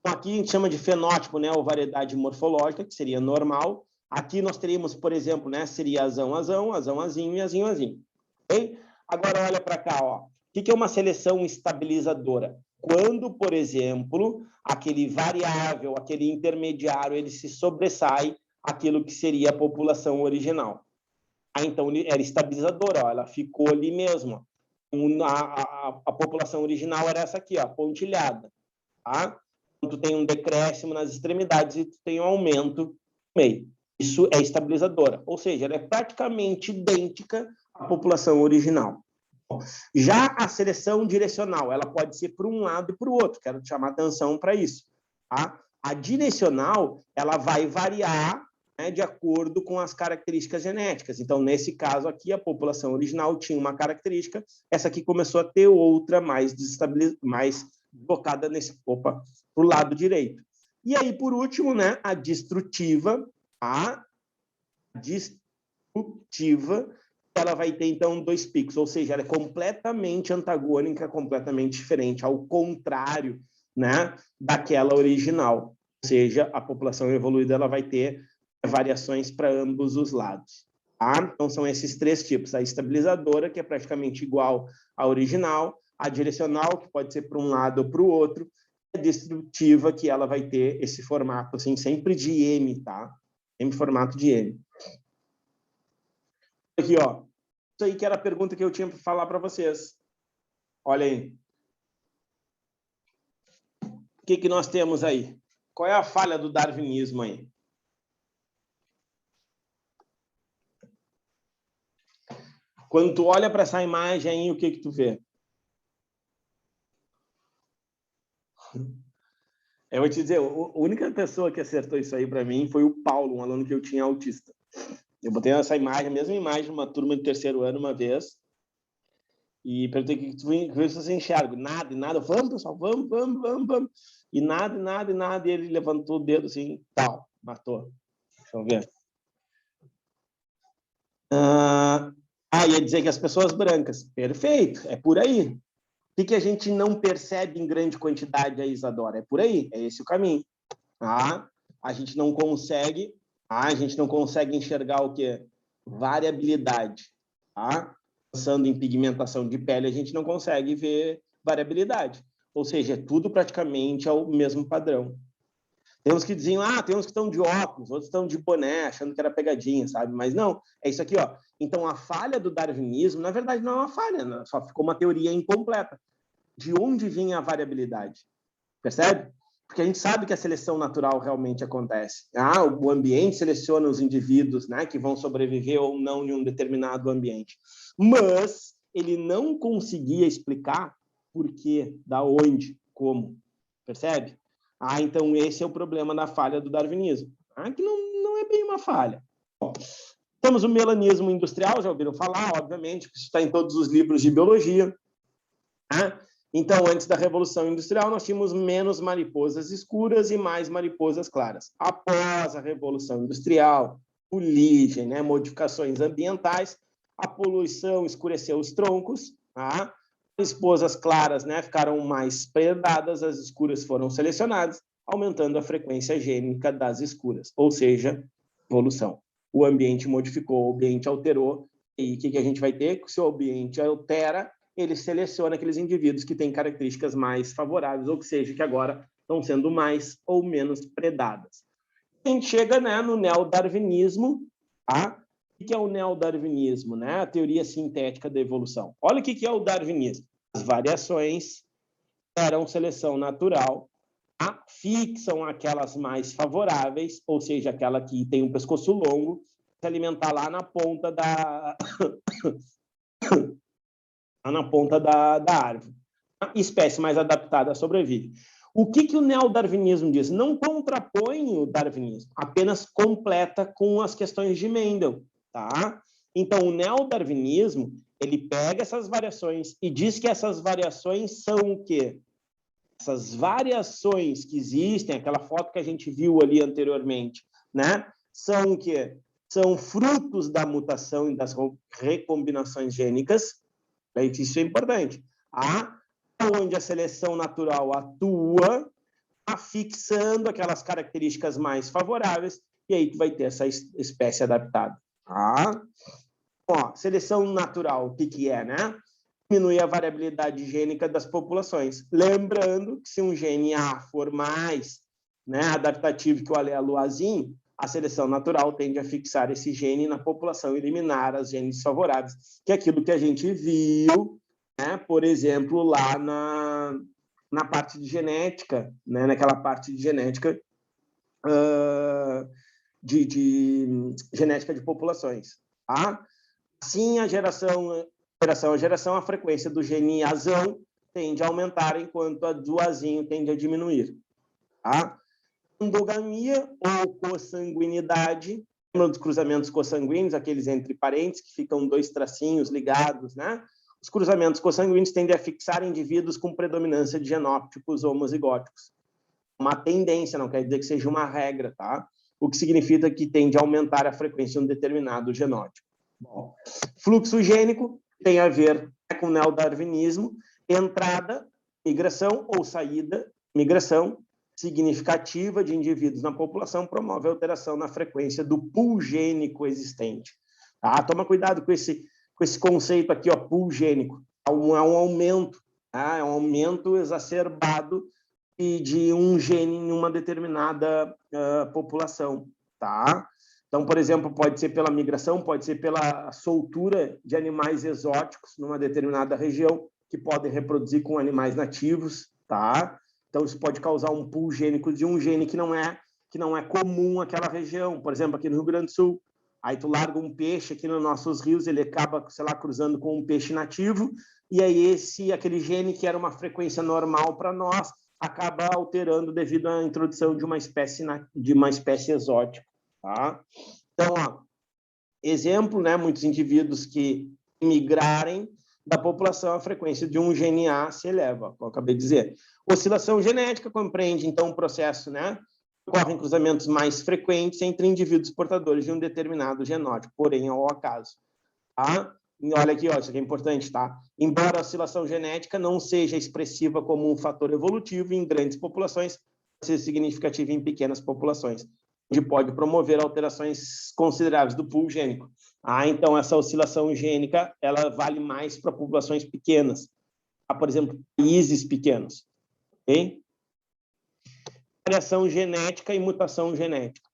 Então, aqui a gente chama de fenótipo, né, ou variedade morfológica, que seria normal. Aqui nós teríamos, por exemplo, né, seria azão, azinho e azinho, azinho. Okay? Agora, olha para cá, ó. O que é uma seleção estabilizadora? Quando, por exemplo, aquele variável, aquele intermediário, ele se sobressai aquilo que seria a população original. Então, era estabilizadora, ó, ela ficou ali mesmo. A população original era essa aqui, ó, pontilhada. Tá? Então, tu tem um decréscimo nas extremidades e tu tem um aumento no meio. Isso é estabilizadora, ou seja, ela é praticamente idêntica à população original. Já a seleção direcional, ela pode ser para um lado e para o outro. Quero te chamar a atenção para isso. Tá? A direcional, ela vai variar, né, de acordo com as características genéticas. Então, nesse caso aqui, a população original tinha uma característica, essa aqui começou a ter outra mais deslocada para o lado direito. E aí, por último, né, a destrutiva, ela vai ter, então, 2 picos, ou seja, ela é completamente antagônica, completamente diferente, ao contrário, né, daquela original. Ou seja, a população evoluída ela vai ter variações para ambos os lados. Tá? Então, são esses 3 tipos. A estabilizadora, que é praticamente igual à original, a direcional, que pode ser para um lado ou para o outro, e a destrutiva, que ela vai ter esse formato, assim, sempre de M, tá? Sempre formato de M. Aqui, ó. Isso aí que era a pergunta que eu tinha para falar para vocês. Olha aí. O que nós temos aí? Qual é a falha do darwinismo aí? Quando tu olha para essa imagem aí, o que tu vê? Eu vou te dizer, a única pessoa que acertou isso aí para mim foi o Paulo, um aluno que eu tinha autista. Eu botei essa imagem, a mesma imagem, uma turma de 3º ano uma vez, e perguntei o que tu viu se você enxerga. Nada. Vamos, pessoal, vamos. E nada. E ele levantou o dedo assim, tal, matou. Deixa eu ver. Ia dizer que as pessoas brancas. Perfeito, é por aí. O que a gente não percebe em grande quantidade aí, Isadora? É por aí, é esse o caminho. Tá? A gente não consegue enxergar o quê? Variabilidade. Tá? pensando em pigmentação de pele, a gente não consegue ver variabilidade. Ou seja, é tudo praticamente ao mesmo padrão. Tem uns que diziam, tem uns que estão de óculos, outros estão de boné, achando que era pegadinha, sabe? Mas não, é isso aqui, ó. Então, a falha do darwinismo, na verdade, não é uma falha, né? Só ficou uma teoria incompleta. De onde vinha a variabilidade? Percebe? Porque a gente sabe que a seleção natural realmente acontece. O ambiente seleciona os indivíduos, né, que vão sobreviver ou não em um determinado ambiente. Mas ele não conseguia explicar por quê, da onde, como. Percebe? Então esse é o problema da falha do darwinismo. Que não é bem uma falha. Bom, temos o melanismo industrial, já ouviram falar, obviamente, isso está em todos os livros de biologia. Então, antes da Revolução Industrial, nós tínhamos menos mariposas escuras e mais mariposas claras. Após a Revolução Industrial, fuligem, né, modificações ambientais, a poluição escureceu os troncos, as esposas claras, né, ficaram mais predadas, as escuras foram selecionadas, aumentando a frequência gênica das escuras, ou seja, evolução. O ambiente modificou, o ambiente alterou, e o que a gente vai ter? Se o ambiente altera, ele seleciona aqueles indivíduos que têm características mais favoráveis, ou que seja, que agora estão sendo mais ou menos predadas. A gente chega, né, no neodarwinismo. O que é o neodarwinismo? Né? A teoria sintética da evolução. Olha o que é o darwinismo. As variações eram seleção natural, fixam aquelas mais favoráveis, ou seja, aquela que tem um pescoço longo, se alimentar lá na ponta da... na ponta da árvore. A espécie mais adaptada sobrevive. O que o neodarwinismo diz? Não contrapõe o darwinismo, apenas completa com as questões de Mendel. Tá? Então, o neodarwinismo, ele pega essas variações e diz que essas variações são o quê? Essas variações que existem, aquela foto que a gente viu ali anteriormente, né? São o quê? São frutos da mutação e das recombinações gênicas. Isso é importante. Onde a seleção natural atua, fixando aquelas características mais favoráveis, e aí tu vai ter essa espécie adaptada. Seleção natural, o que é, né? Diminui a variabilidade gênica das populações. Lembrando que se um gene A for mais, né, adaptativo que o alelo Azinho, a seleção natural tende a fixar esse gene na população e eliminar as genes favoráveis, que é aquilo que a gente viu, né, por exemplo, lá na parte de genética, né, naquela parte de genética de genética de populações. Assim, a geração a geração, a frequência do gene azão tende a aumentar, enquanto a do azinho tende a diminuir. Endogamia ou consanguinidade, lembra dos cruzamentos consanguíneos, aqueles entre parentes que ficam dois tracinhos ligados, né? Os cruzamentos consanguíneos tendem a fixar indivíduos com predominância de genótipos homozigóticos. Uma tendência, não quer dizer que seja uma regra, tá? O que significa que tende a aumentar a frequência de um determinado genótipo. Bom, fluxo gênico tem a ver com o neodarwinismo, entrada, migração ou saída, migração significativa de indivíduos na população promove a alteração na frequência do pool gênico existente. Toma cuidado com esse conceito aqui, pool gênico. É um aumento, é um aumento exacerbado de um gene em uma determinada população. Então, por exemplo, pode ser pela migração, pode ser pela soltura de animais exóticos numa determinada região, que podem reproduzir com animais nativos. Então, isso pode causar um pool gênico de um gene que não é comum àquela região. Por exemplo, aqui no Rio Grande do Sul, aí tu larga um peixe aqui nos nossos rios, ele acaba, sei lá, cruzando com um peixe nativo, e aí aquele gene que era uma frequência normal para nós, acaba alterando devido à introdução de uma espécie exótica. Então, exemplo, né, muitos indivíduos que migrarem da população, a frequência de um gene A se eleva, como eu acabei de dizer. Oscilação genética compreende, então, um processo, né? Ocorrem cruzamentos mais frequentes entre indivíduos portadores de um determinado genótipo, porém, ao acaso. E olha aqui, isso aqui é importante, Embora a oscilação genética não seja expressiva como um fator evolutivo em grandes populações, pode ser significativa em pequenas populações. onde pode promover alterações consideráveis do pool gênico. Então, essa oscilação gênica, ela vale mais para populações pequenas. Por exemplo, países pequenos. Okay? Variação genética e mutação genética.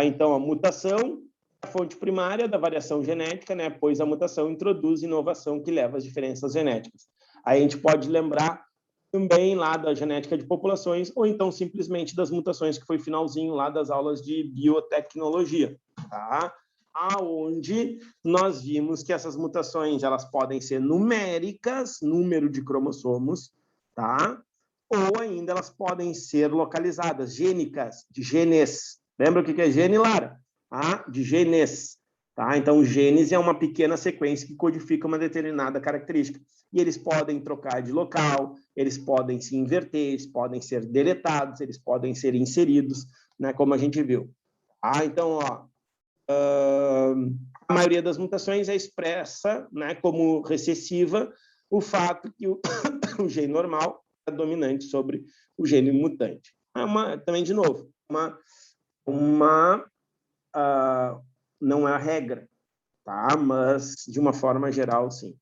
Então, a mutação é a fonte primária da variação genética, né? Pois a mutação introduz inovação que leva às diferenças genéticas. Aí a gente pode lembrar também lá da genética de populações, ou então simplesmente das mutações, que foi finalzinho lá das aulas de biotecnologia, tá? Aonde nós vimos que essas mutações, elas podem ser numéricas, número de cromossomos, tá? Ou ainda elas podem ser localizadas, gênicas, de genes. Lembra o que é gene, Lara? De genes. Tá? Então, genes é uma pequena sequência que codifica uma determinada característica. E eles podem trocar de local, eles podem se inverter, eles podem ser deletados, eles podem ser inseridos, né? Como a gente viu. Então, a maioria das mutações é expressa, né, como recessiva o fato que o gene normal é dominante sobre o gene mutante. Também, de novo, não é a regra, tá? Mas, de uma forma geral, sim.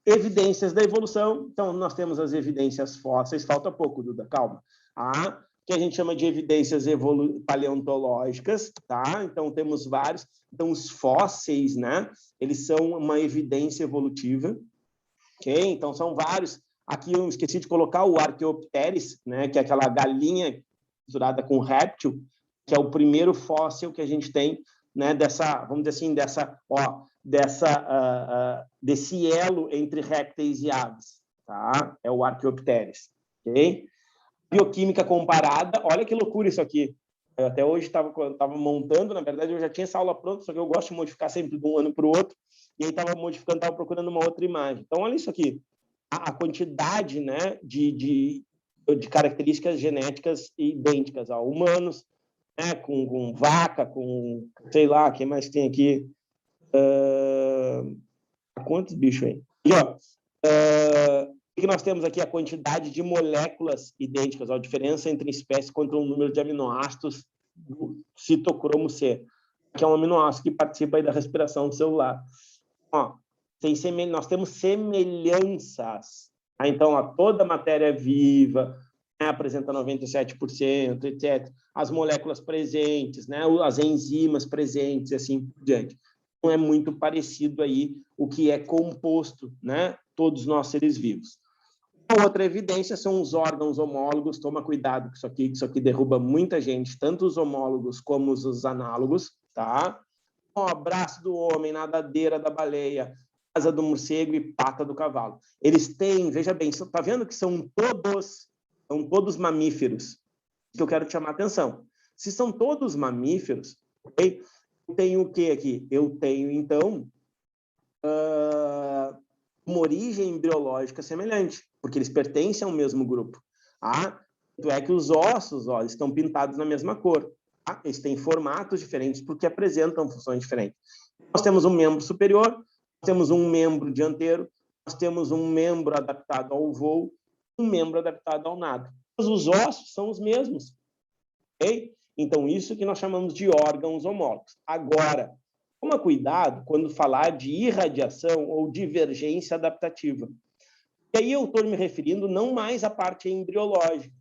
Evidências da evolução. Então, nós temos as evidências fósseis. Falta pouco, Duda, calma. Que a gente chama de evidências paleontológicas, tá? Então, temos vários. Então, os fósseis, né? Eles são uma evidência evolutiva, ok? Então, são vários. Aqui eu esqueci de colocar o Archaeopteryx, né? Que é aquela galinha misturada com réptil, que é o primeiro fóssil que a gente tem, né? Vamos dizer assim, desse elo entre répteis e aves, tá? É o Archaeopteryx, ok? Bioquímica comparada, olha que loucura isso aqui. Eu até hoje estava montando, na verdade eu já tinha essa aula pronta, só que eu gosto de modificar sempre de um ano para o outro, e aí estava modificando, estava procurando uma outra imagem. Então, olha isso aqui, a quantidade, né, de características genéticas idênticas a humanos, né, com vaca, com, sei lá, quem mais tem aqui? Quantos bichos aí? E, ó, que nós temos aqui a quantidade de moléculas idênticas, a diferença entre espécies contra o número de aminoácidos do citocromo C, que é um aminoácido que participa aí da respiração celular. Nós temos semelhanças. Então, toda a matéria viva, né, apresenta 97%, etc. As moléculas presentes, né, as enzimas presentes, e assim por diante. Então, é muito parecido aí o que é composto, né, todos nós seres vivos. A outra evidência são os órgãos homólogos. Toma cuidado com isso aqui derruba muita gente, tanto os homólogos como os análogos, tá? Braço do homem, nadadeira da baleia, asa do morcego e pata do cavalo. Eles têm, veja bem, tá vendo que são todos mamíferos? Que eu quero te chamar a atenção. Se são todos mamíferos, okay? Eu tenho o que aqui? Eu tenho, então, uma origem embriológica semelhante, porque eles pertencem ao mesmo grupo. Tanto é que os ossos, estão pintados na mesma cor. Eles têm formatos diferentes porque apresentam funções diferentes. Nós temos um membro superior, nós temos um membro dianteiro, nós temos um membro adaptado ao voo, um membro adaptado ao nado. Mas os ossos são os mesmos. Okay? Então, isso que nós chamamos de órgãos homólogos. Agora, toma cuidado quando falar de irradiação ou divergência adaptativa. E aí eu estou me referindo não mais à parte embriológica,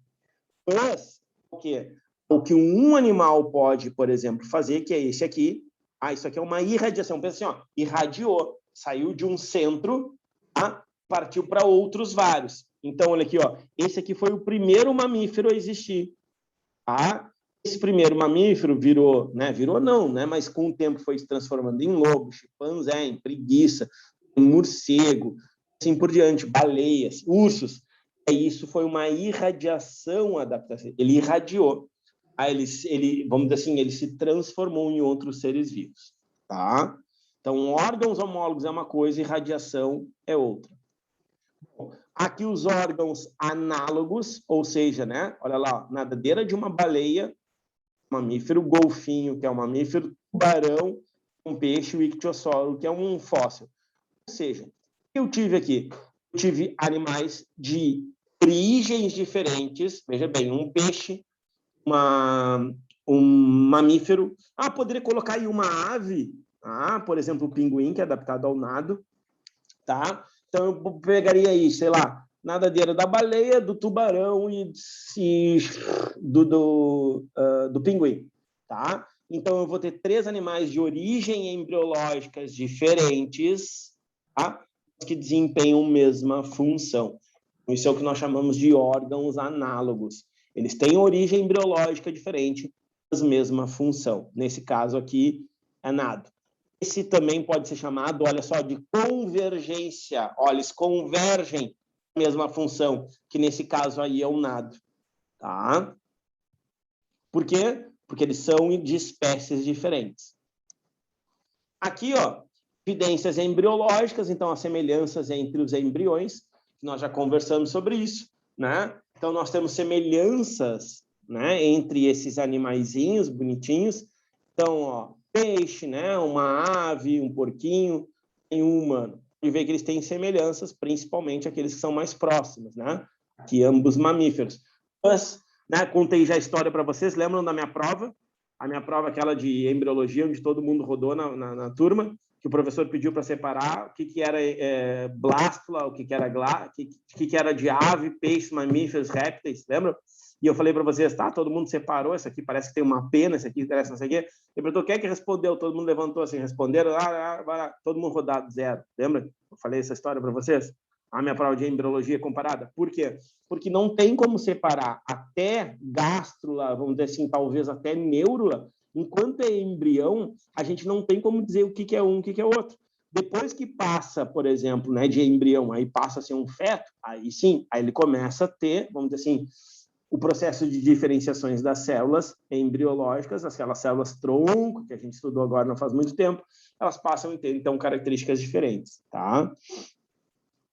mas o que um animal pode, por exemplo, fazer, que é esse aqui. Isso aqui é uma irradiação. Pensa assim, irradiou, saiu de um centro, partiu para outros vários. Então, olha aqui, esse aqui foi o primeiro mamífero a existir. Esse primeiro mamífero virou não, né? Mas com o tempo foi se transformando em lobo, chimpanzé, em preguiça, em morcego, assim por diante, baleias, ursos. E isso foi uma irradiação adaptativa. Ele irradiou. Vamos dizer assim, ele se transformou em outros seres vivos. Tá? Então, órgãos homólogos é uma coisa e radiação é outra. Bom, aqui os órgãos análogos, ou seja, né? Olha lá, nadadeira de uma baleia, mamífero, golfinho, que é um mamífero, tubarão, um peixe, o ictiosauro, que é um fóssil. Ou seja, eu tive aqui? Eu tive animais de origens diferentes, veja bem, um peixe, um mamífero. Poderia colocar aí uma ave, por exemplo, o pinguim, que é adaptado ao nado, tá? Então, eu pegaria aí, sei lá, nadadeira da baleia, do tubarão e do pinguim, tá? Então, eu vou ter 3 animais de origem embriológicas diferentes, tá? Que desempenham a mesma função. Isso é o que nós chamamos de órgãos análogos. Eles têm origem embriológica diferente, mas mesma função. Nesse caso aqui, é nado. Esse também pode ser chamado, olha só, de convergência. Olha, eles convergem na mesma função, que nesse caso aí é o nado. Tá? Por quê? Porque eles são de espécies diferentes. Aqui, ó, evidências embriológicas, então as semelhanças entre os embriões, nós já conversamos sobre isso, né? Então nós temos semelhanças, né, entre esses animaizinhos bonitinhos. Então, ó, peixe, né, uma ave, um porquinho, e um humano. E ver que eles têm semelhanças, principalmente aqueles que são mais próximos, né? Aqui ambos mamíferos. Mas, né, contei já a história para vocês, lembram da minha prova? A minha prova, aquela de embriologia, onde todo mundo rodou na turma, que o professor pediu para separar o que era blástula, o que era de ave, peixe, mamíferos, répteis, lembra? E eu falei para vocês, tá, todo mundo separou, esse aqui parece que tem uma pena, esse aqui parece não sei o quê. Ele perguntou, quem é que respondeu? Todo mundo levantou assim, responderam, todo mundo rodado, 0, lembra? Eu falei essa história para vocês? A minha prova de embriologia comparada. Por quê? Porque não tem como separar até gástrula, vamos dizer assim, talvez até neurula. Enquanto é embrião, a gente não tem como dizer o que é um, o que é outro. Depois que passa, por exemplo, né, de embrião, aí passa a ser um feto, aí sim, aí ele começa a ter, vamos dizer assim, o processo de diferenciações das células embriológicas, aquelas células tronco, que a gente estudou agora não faz muito tempo, elas passam a ter, então, características diferentes, tá?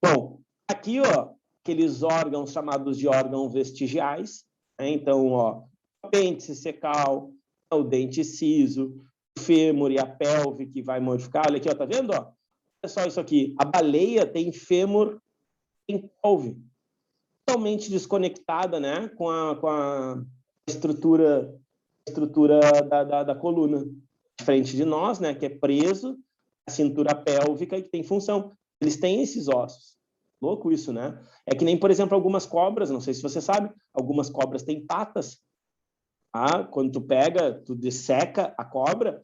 Bom, aqui, ó, aqueles órgãos chamados de órgãos vestigiais, né? Então, ó, apêndice cecal, o dente ciso, o fêmur e a pelve que vai modificar. Olha aqui, ó, tá vendo? Ó? Olha só isso aqui. A baleia tem fêmur, tem pelve, totalmente desconectada, né, com a estrutura da coluna. Frente de nós, né, que é preso, a cintura pélvica e que tem função. Eles têm esses ossos. Louco isso, né? É que nem, por exemplo, algumas cobras, não sei se você sabe, algumas cobras têm patas. Quando tu pega, tu disseca a cobra,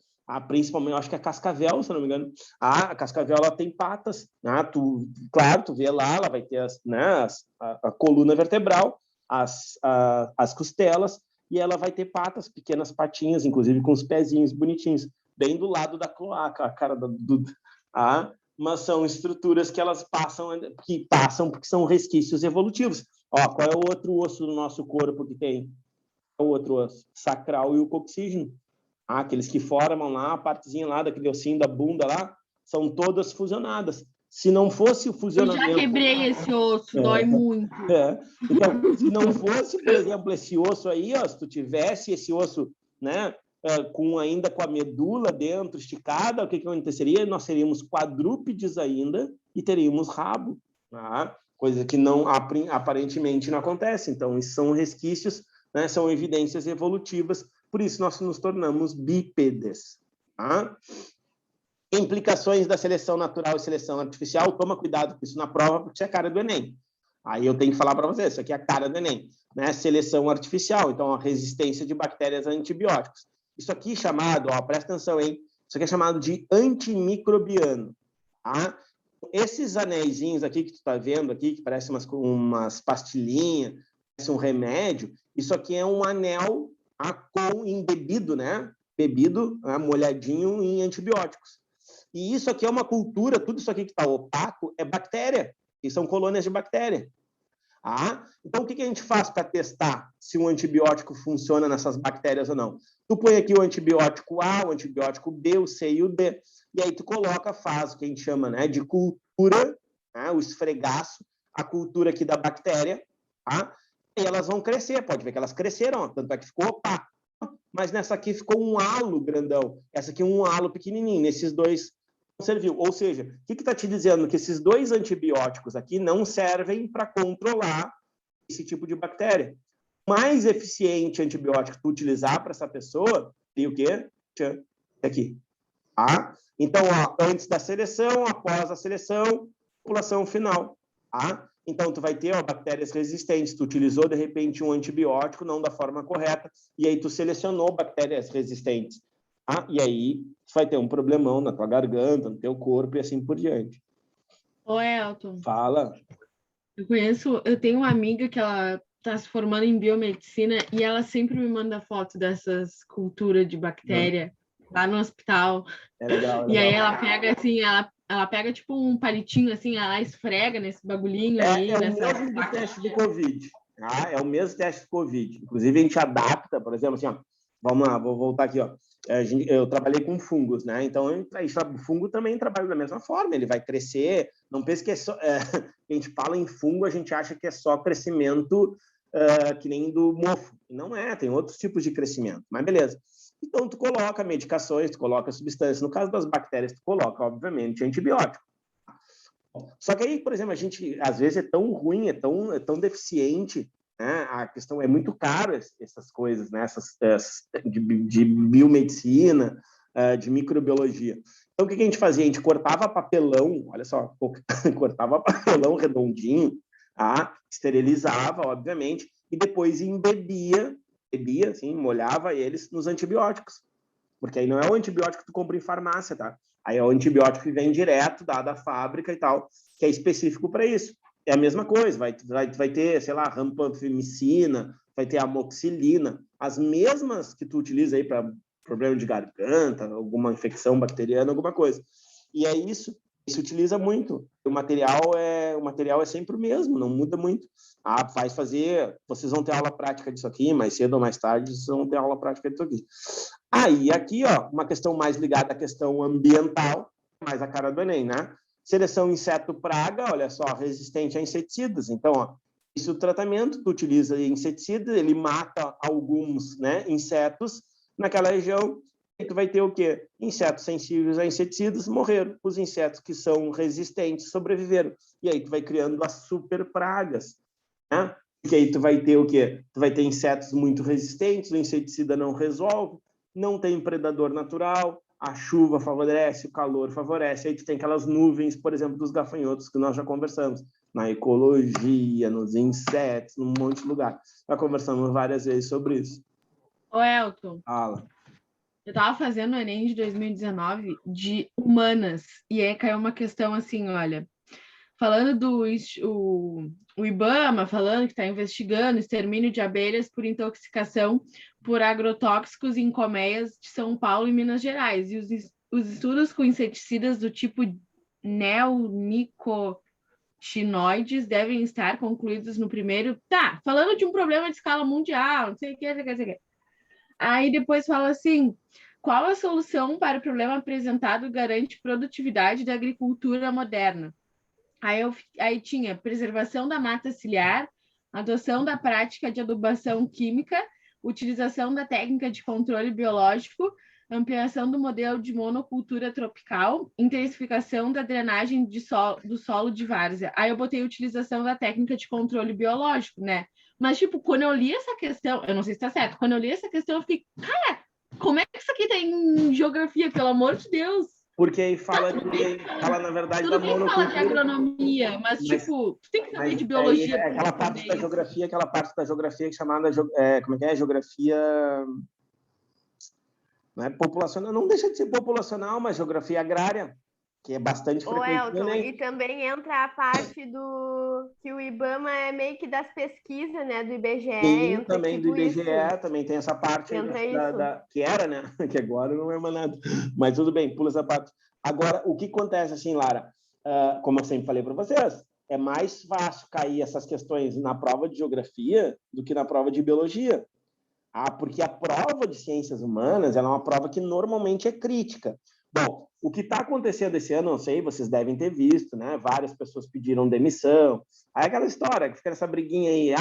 principalmente, eu acho que é a cascavel, se não me engano, a cascavel ela tem patas, né? Claro, tu vê lá, ela vai ter a coluna vertebral, as costelas, e ela vai ter patas, pequenas patinhas, inclusive com os pezinhos bonitinhos, bem do lado da cloaca, a cara mas são estruturas que elas passam porque são resquícios evolutivos. Ó, qual é o outro osso do nosso corpo que tem? O outro osso, sacral e o coxígeno. Aqueles que formam lá, a partezinha lá daquele ossinho da bunda lá, são todas fusionadas. Se não fosse o fusionamento... Eu já quebrei esse osso, dói muito. Então, se não fosse, por exemplo, esse osso aí, ó, se tu tivesse esse osso, né, ainda com a medula dentro, esticada, o que aconteceria? Nós seríamos quadrúpedes ainda e teríamos rabo. Coisa que não, aparentemente não acontece. Então, isso são resquícios, né, são evidências evolutivas, por isso nós nos tornamos bípedes. Implicações da seleção natural e seleção artificial, toma cuidado com isso na prova, porque isso é a cara do Enem. Aí eu tenho que falar para vocês, isso aqui é a cara do Enem, né? Seleção artificial, então a resistência de bactérias a antibióticos. Isso aqui chamado, ó, presta atenção, hein? Isso aqui é chamado de antimicrobiano. Esses anéisinhos aqui que tu está vendo aqui, que parecem umas pastilhinhas, parece um remédio, isso aqui é um anel embebido, né? Bebido, molhadinho em antibióticos. E isso aqui é uma cultura, tudo isso aqui que está opaco é bactéria, e são colônias de bactéria. Então, o que a gente faz para testar se um antibiótico funciona nessas bactérias ou não? Tu põe aqui o antibiótico A, o antibiótico B, o C e o D, e aí tu faz o que a gente chama, né, de cultura, né, o esfregaço, a cultura aqui da bactéria, e elas vão crescer, pode ver que elas cresceram, tanto é que ficou opaco. Mas nessa aqui ficou um halo grandão, essa aqui um halo pequenininho, nesses dois não serviu. Ou seja, o que está te dizendo? Que esses dois antibióticos aqui não servem para controlar esse tipo de bactéria. mais eficiente antibiótico tu utilizar para essa pessoa, tem o quê? Aqui. Tá? Então, ó, antes da seleção, após a seleção, população final. Tá? Então, tu vai ter bactérias resistentes. Tu utilizou, de repente, um antibiótico não da forma correta, e aí tu selecionou bactérias resistentes. Tá? E aí, tu vai ter um problemão na tua garganta, no teu corpo e assim por diante. Ô, Elton. Fala. Eu tenho uma amiga que ela está se formando em biomedicina e ela sempre me manda foto dessas culturas de bactéria lá no hospital. É legal. E aí ela pega assim, ela pega tipo um palitinho assim, ela esfrega nesse bagulhinho aí. É o mesmo do teste do Covid. Tá? É o mesmo teste do Covid. Inclusive, a gente adapta, por exemplo, assim, ó, vamos lá, vou voltar aqui, ó. Eu trabalhei com fungos, né? Então, o fungo também trabalha da mesma forma, ele vai crescer. Não pense que é só. A gente fala em fungo, a gente acha que é só crescimento que nem do mofo. Não é, tem outros tipos de crescimento, mas beleza. Então, tu coloca medicações, tu coloca substâncias. No caso das bactérias, tu coloca, obviamente, antibiótico. Só que aí, por exemplo, a gente, às vezes, é tão ruim, é tão deficiente, né? A questão é muito caro essas coisas, né? Essas de biomedicina, de microbiologia. Então, o que a gente fazia? A gente cortava papelão, olha só, cortava papelão redondinho, tá? Esterilizava, obviamente, e depois embebia, assim, molhava eles nos antibióticos. Porque aí não é o antibiótico que tu compra em farmácia, tá? Aí é o antibiótico que vem direto da fábrica e tal, que é específico para isso. É a mesma coisa, vai ter, sei lá, rampamicina, vai ter amoxicilina, as mesmas que tu utiliza aí para problema de garganta, alguma infecção bacteriana, alguma coisa. E é isso, se utiliza muito. O material é sempre o mesmo, não muda muito. Vocês vão ter aula prática disso aqui, mais cedo ou mais tarde, vocês vão ter aula prática disso aqui. Aí, aqui, ó, uma questão mais ligada à questão ambiental, mais a cara do Enem, né? Seleção inseto-praga, olha só, resistente a inseticidas. Então, ó, isso o tratamento, tu utiliza inseticidas, ele mata alguns, né, insetos naquela região, e tu vai ter o quê? Insetos sensíveis a inseticidas morreram. Os insetos que são resistentes sobreviveram. E aí tu vai criando as super pragas, né? Porque aí tu vai ter o quê? Tu vai ter insetos muito resistentes, o inseticida não resolve, não tem predador natural, a chuva favorece, o calor favorece, aí tu tem aquelas nuvens, por exemplo, dos gafanhotos que nós já conversamos, na ecologia, nos insetos, num monte de lugar. Já conversamos várias vezes sobre isso. Ô, Elton. Fala. Eu estava fazendo o Enem de 2019 de humanas, e aí caiu uma questão assim, olha, falando o IBAMA, falando que está investigando extermínio de abelhas por intoxicação por agrotóxicos em colmeias de São Paulo e Minas Gerais, e os estudos com inseticidas do tipo neonicotinoides devem estar concluídos no primeiro... Tá, falando de um problema de escala mundial, não sei o que, não sei o que. Aí depois fala assim, qual a solução para o problema apresentado garante produtividade da agricultura moderna? Aí tinha preservação da mata ciliar, adoção da prática de adubação química, utilização da técnica de controle biológico, ampliação do modelo de monocultura tropical, intensificação da drenagem do solo de várzea. Aí eu botei utilização da técnica de controle biológico, né? Mas, tipo, quando eu li essa questão, eu não sei se tá certo, quando eu li essa questão, eu fiquei, cara, como é que isso aqui tem em geografia, pelo amor de Deus? Porque aí fala na verdade, tudo da bem monocultura. Fala de agronomia, mas tipo, tu tem que saber de biologia. É aquela parte da geografia, que é chamada, como é que é? Geografia... Não é populacional, não deixa de ser populacional, mas geografia agrária, que é bastante frequente. Elton, e também entra a parte do que o IBAMA é meio que das pesquisas, né, do IBGE. Sim, também tipo do IBGE, isso. também tem essa parte que era, né? Que agora não é mais nada. Mas tudo bem, pula essa parte. Agora, o que acontece assim, Lara? Como eu sempre falei para vocês, é mais fácil cair essas questões na prova de geografia do que na prova de biologia. Porque a prova de ciências humanas ela é uma prova que normalmente é crítica. Bom, o que está acontecendo esse ano, não sei, vocês devem ter visto, né? Várias pessoas pediram demissão. Aí aquela história, que fica essa briguinha aí,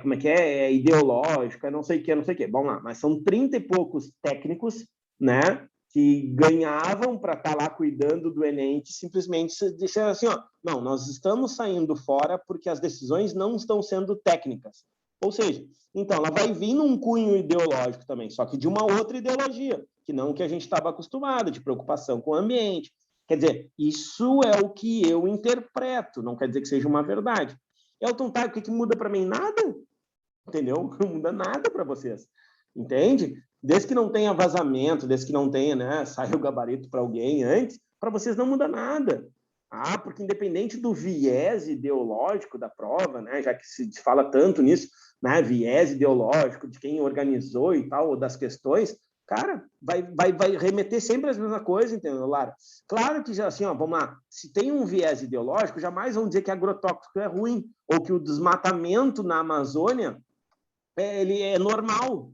como é que é? É ideológico, é não sei o que, não sei o que. Vamos lá, mas são 30 e poucos técnicos, né? Que ganhavam para estar lá cuidando do Enem, que simplesmente disseram assim, ó, não, nós estamos saindo fora porque as decisões não estão sendo técnicas. Ou seja, então ela vai vir num cunho ideológico também, só que de uma outra ideologia, que não o que a gente estava acostumado, de preocupação com o ambiente. Quer dizer, isso é o que eu interpreto, não quer dizer que seja uma verdade. Elton, tá, o que muda para mim? Nada, entendeu? Não muda nada para vocês, entende? Desde que não tenha vazamento, desde que não tenha, né, saia o gabarito para alguém antes, para vocês não muda nada. Porque independente do viés ideológico da prova, né, já que se fala tanto nisso, né, viés ideológico de quem organizou e tal, ou das questões, cara, vai remeter sempre às mesmas coisas, entendeu, Lara? Claro que, assim, ó, vamos lá, se tem um viés ideológico, jamais vão dizer que agrotóxico é ruim, ou que o desmatamento na Amazônia ele é normal,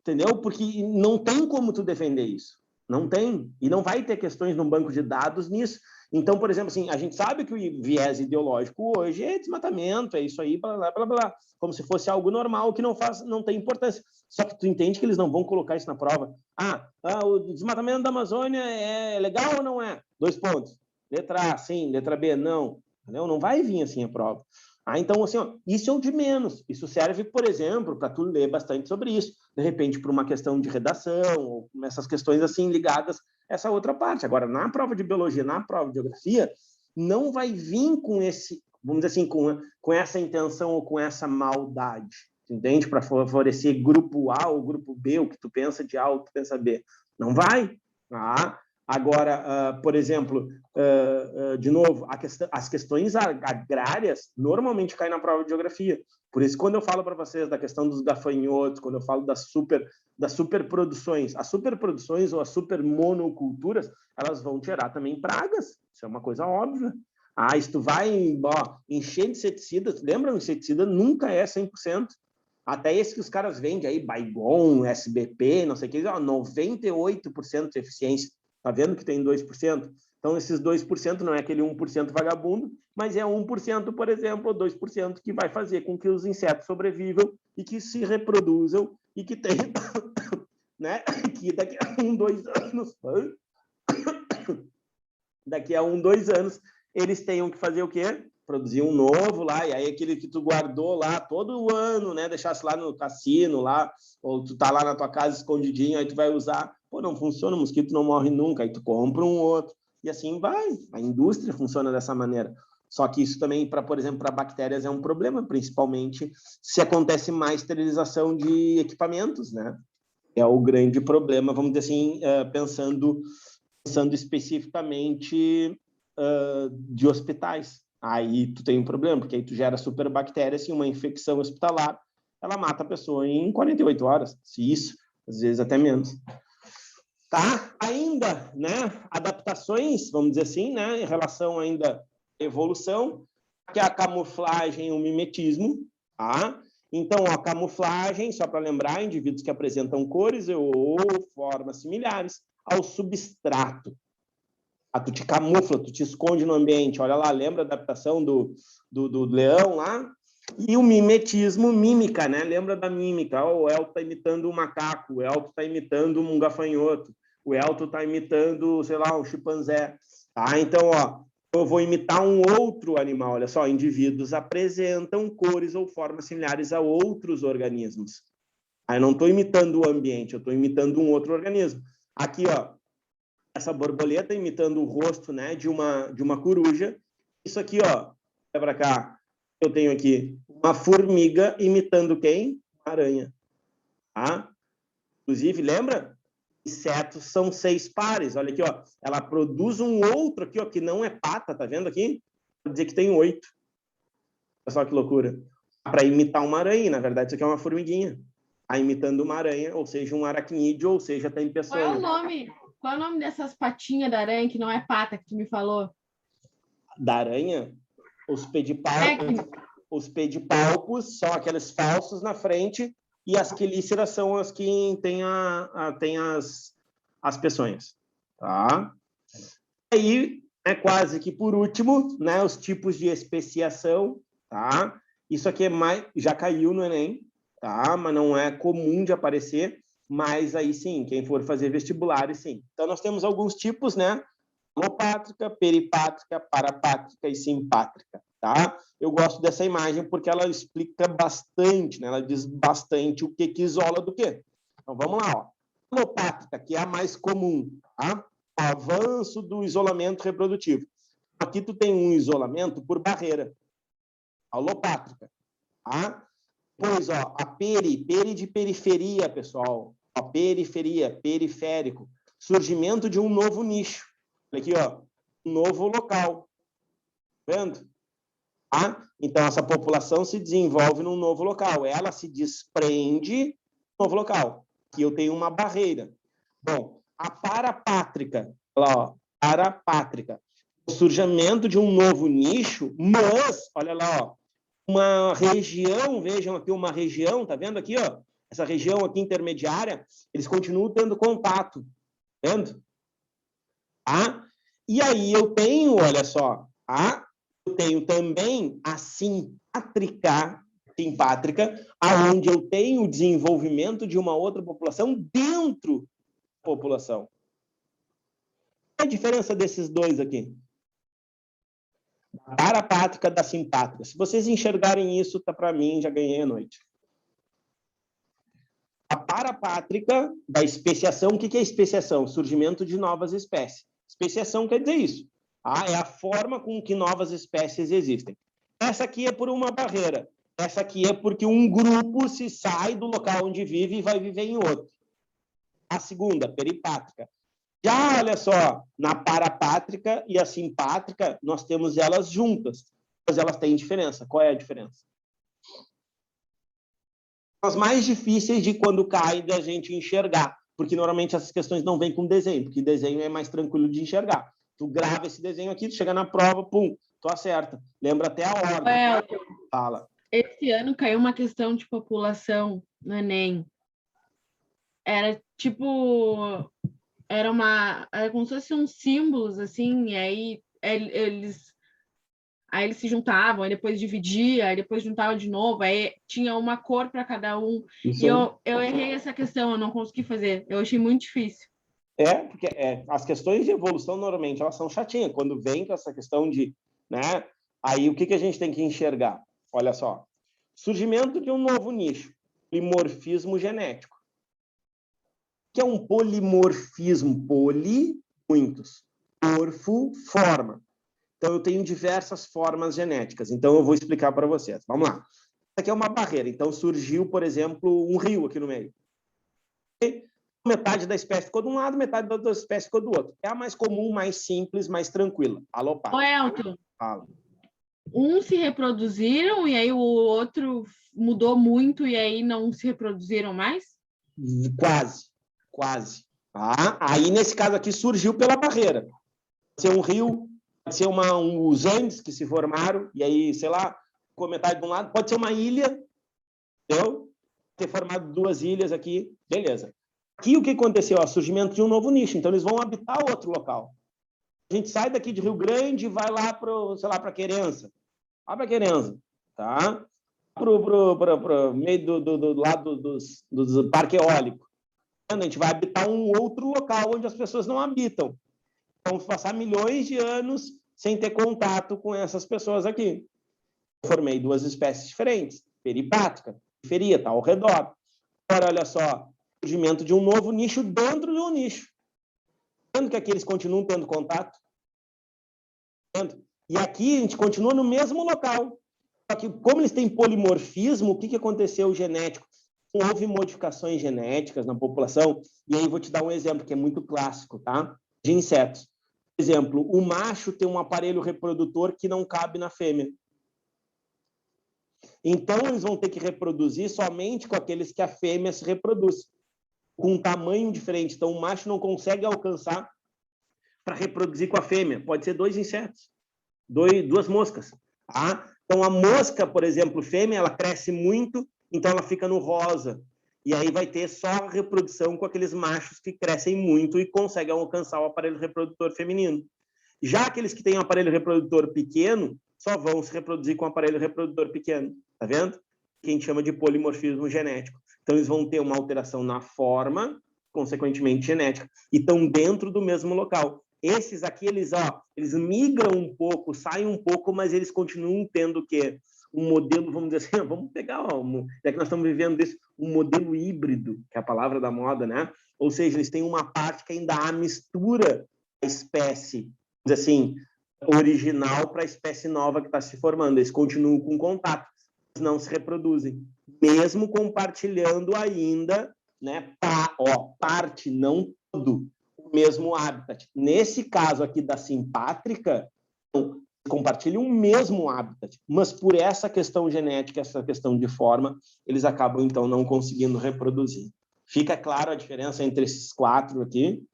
entendeu? Porque não tem como tu defender isso. Não tem. E não vai ter questões no banco de dados nisso. Então, por exemplo, assim, a gente sabe que o viés ideológico hoje é desmatamento, é isso aí, blá, blá, blá, blá, como se fosse algo normal que não tem importância. Só que tu entende que eles não vão colocar isso na prova. O desmatamento da Amazônia é legal ou não é? 2 pontos. Letra A, sim. Letra B, não. Entendeu? Não vai vir assim a prova. Então, assim, ó, isso é o de menos. Isso serve, por exemplo, para tu ler bastante sobre isso. De repente, por uma questão de redação, ou essas questões assim ligadas a essa outra parte. Agora, na prova de biologia, na prova de geografia, não vai vir com esse, vamos dizer assim, com essa intenção ou com essa maldade, entende? Para favorecer grupo A ou grupo B, o que tu pensa de A ou tu pensa B. Não vai. Agora, por exemplo, de novo, as questões agrárias normalmente caem na prova de geografia. Por isso, quando eu falo para vocês da questão dos gafanhotos, quando eu falo das superproduções, as superproduções ou as supermonoculturas, elas vão gerar também pragas. Isso é uma coisa óbvia. Se tu vai encher de inseticidas, lembra, o inseticida nunca é 100%. Até esse que os caras vendem aí, Baygon, SBP, não sei o que, 98% de eficiência. Tá vendo que tem 2%? Então, esses 2% não é aquele 1% vagabundo, mas é 1%, por exemplo, ou 2% que vai fazer com que os insetos sobrevivam e que se reproduzam e que tenham, né? Que daqui a 2 anos, eles tenham que fazer o quê? Produzir um novo lá, e aí aquele que tu guardou lá todo ano, né? Deixasse lá no cassino, lá, ou tu tá lá na tua casa escondidinho, aí tu vai usar, não funciona, o mosquito não morre nunca, aí tu compra um outro, e assim vai. A indústria funciona dessa maneira. Só que isso também, por exemplo, para bactérias é um problema, principalmente se acontece mais esterilização de equipamentos, né? É o grande problema, vamos dizer assim, pensando especificamente de hospitais. Aí tu tem um problema, porque aí tu gera superbactérias, assim, uma infecção hospitalar, ela mata a pessoa em 48 horas, se isso, às vezes até menos. Tá? Ainda, né, adaptações, vamos dizer assim, né, em relação ainda à evolução, que é a camuflagem e o mimetismo, tá? Então, a camuflagem, só para lembrar, indivíduos que apresentam cores ou formas similares ao substrato. Tu te camufla, tu te esconde no ambiente. Olha lá, lembra a adaptação do leão lá? E o mimetismo, mímica, né? Lembra da mímica? O Elton está imitando um macaco, o Elton está imitando um gafanhoto, o Elton está imitando, sei lá, um chimpanzé. Tá? Então, eu vou imitar um outro animal. Olha só, indivíduos apresentam cores ou formas similares a outros organismos. Aí eu não estou imitando o ambiente, eu estou imitando um outro organismo. Aqui, essa borboleta imitando o rosto, né, de uma coruja. Isso aqui, olha para cá. Eu tenho aqui uma formiga imitando quem? Uma aranha. Tá? Inclusive, lembra? Insetos são 6 pares. Olha aqui, ela produz um outro aqui, que não é pata, tá vendo aqui? Vou dizer que tem 8. Olha só que loucura. Para imitar uma aranha, na verdade, isso aqui é uma formiguinha. Tá imitando uma aranha, ou seja, um aracnídeo, ou seja, tem pessoas. Qual é o nome dessas patinhas da aranha que não é pata, que tu me falou? Da aranha? Os pedipalpos são aqueles falsos na frente e as quelíceras são as que têm as peçonhas. Tá? Aí, quase que por último, né, os tipos de especiação. Tá? Isso aqui já caiu no Enem, tá? Mas não é comum de aparecer. Mas aí sim, quem for fazer vestibulares, sim. Então, nós temos alguns tipos, né? Alopátrica, peripátrica, parapátrica e simpátrica, tá? Eu gosto dessa imagem porque ela explica bastante, né? Ela diz bastante o que isola do quê. Então, vamos lá, ó. Alopátrica, que é a mais comum, tá? O avanço do isolamento reprodutivo. Aqui tu tem um isolamento por barreira. Alopátrica, tá? Pois, ó, a peri de periferia, pessoal. A periferia, periférico. Surgimento de um novo nicho. Olha aqui, ó. Um novo local. Vendo? Tá? Então, essa população se desenvolve num novo local. Ela se desprende do novo local. Aqui eu tenho uma barreira. Bom, a parapátrica. Olha lá, ó. Parapátrica. O surgimento de um novo nicho, mas, olha lá, ó. Uma região, vejam aqui uma região, tá vendo aqui, ó? Essa região aqui intermediária, eles continuam tendo contato, vendo? Tá? E aí eu tenho, olha só, tá? Eu tenho também a simpátrica, aonde eu tenho o desenvolvimento de uma outra população dentro da população. Qual é a diferença desses dois aqui? Da parapátrica da simpátrica. Se vocês enxergarem isso, tá para mim, já ganhei a noite. A parapátrica da especiação, o que é especiação? Surgimento de novas espécies. Especiação quer dizer isso. Tá? É a forma com que novas espécies existem. Essa aqui é por uma barreira. Essa aqui é porque um grupo se sai do local onde vive e vai viver em outro. A segunda, peripátrica. Já, olha só, na parapátrica e a simpátrica, nós temos elas juntas, mas elas têm diferença. Qual é a diferença? As mais difíceis de quando cai da gente enxergar, porque normalmente essas questões não vêm com desenho, porque desenho é mais tranquilo de enxergar. Tu grava esse desenho aqui, tu chega na prova, pum, tu acerta. Lembra até a ordem. Fala. Esse ano caiu uma questão de população no Enem. Era tipo... Era como se fossem uns símbolos, assim, e aí eles se juntavam, aí depois dividia, aí depois juntava de novo, aí tinha uma cor para cada um. Isso. E eu errei essa questão, eu não consegui fazer. Eu achei muito difícil. Porque as questões de evolução, normalmente, elas são chatinhas. Quando vem com essa questão de... né? Aí, o que a gente tem que enxergar? Olha só. Surgimento de um novo nicho. Polimorfismo genético. Que é um polimorfismo, muitos, morfo, forma. Então, eu tenho diversas formas genéticas. Então, eu vou explicar para vocês. Vamos lá. Essa aqui é uma barreira. Então, surgiu, por exemplo, um rio aqui no meio. E metade da espécie ficou de um lado, metade da outra espécie ficou do outro. É a mais comum, mais simples, mais tranquila. Alopátrica. Ô, Elton. Fala. Uns se reproduziram e aí o outro mudou muito e aí não se reproduziram mais? Quase. Tá? Aí, nesse caso aqui, surgiu pela barreira. Pode ser um rio, pode ser os Andes que se formaram, e aí, sei lá, ficou metade de um lado. Pode ser uma ilha, entendeu? Ter formado duas ilhas aqui, beleza. Aqui o que aconteceu? O surgimento de um novo nicho, então eles vão habitar outro local. A gente sai daqui de Rio Grande e vai lá para Querença. Lá para Querença, tá? Para meio do lado dos parque eólico. A gente vai habitar um outro local onde as pessoas não habitam. Vamos passar milhões de anos sem ter contato com essas pessoas aqui. Eu formei duas espécies diferentes. Peripátrica, periferia, está ao redor. Agora, olha só, surgimento de um novo nicho dentro de um nicho. Vendo que aqui eles continuam tendo contato? E aqui a gente continua no mesmo local. Só que, como eles têm polimorfismo, o que aconteceu genético? Houve modificações genéticas na população, e aí vou te dar um exemplo que é muito clássico, tá? De insetos. Por exemplo, o macho tem um aparelho reprodutor que não cabe na fêmea. Então, eles vão ter que reproduzir somente com aqueles que a fêmea se reproduz, com um tamanho diferente. Então, o macho não consegue alcançar para reproduzir com a fêmea. Pode ser 2 insetos, 2 moscas. Tá? Então, a mosca, por exemplo, fêmea, ela cresce muito, então ela fica no rosa. E aí vai ter só reprodução com aqueles machos que crescem muito e conseguem alcançar o aparelho reprodutor feminino. Já aqueles que têm um aparelho reprodutor pequeno, só vão se reproduzir com o aparelho reprodutor pequeno. Tá vendo? Que a gente chama de polimorfismo genético. Então, eles vão ter uma alteração na forma, consequentemente genética, e estão dentro do mesmo local. Esses aqui, eles migram um pouco, saem um pouco, mas eles continuam tendo o quê? Um modelo, vamos dizer assim, vamos pegar, já que nós estamos vivendo isso, um modelo híbrido, que é a palavra da moda, né? Ou seja, eles têm uma parte que ainda há mistura da espécie, vamos dizer assim, original para a espécie nova que está se formando. Eles continuam com contato, mas não se reproduzem, mesmo compartilhando ainda, né? Parte, não todo, o mesmo habitat. Nesse caso aqui da simpátrica, compartilham o mesmo habitat, mas por essa questão genética, essa questão de forma, eles acabam, então, não conseguindo reproduzir. Fica claro a diferença entre esses 4 aqui?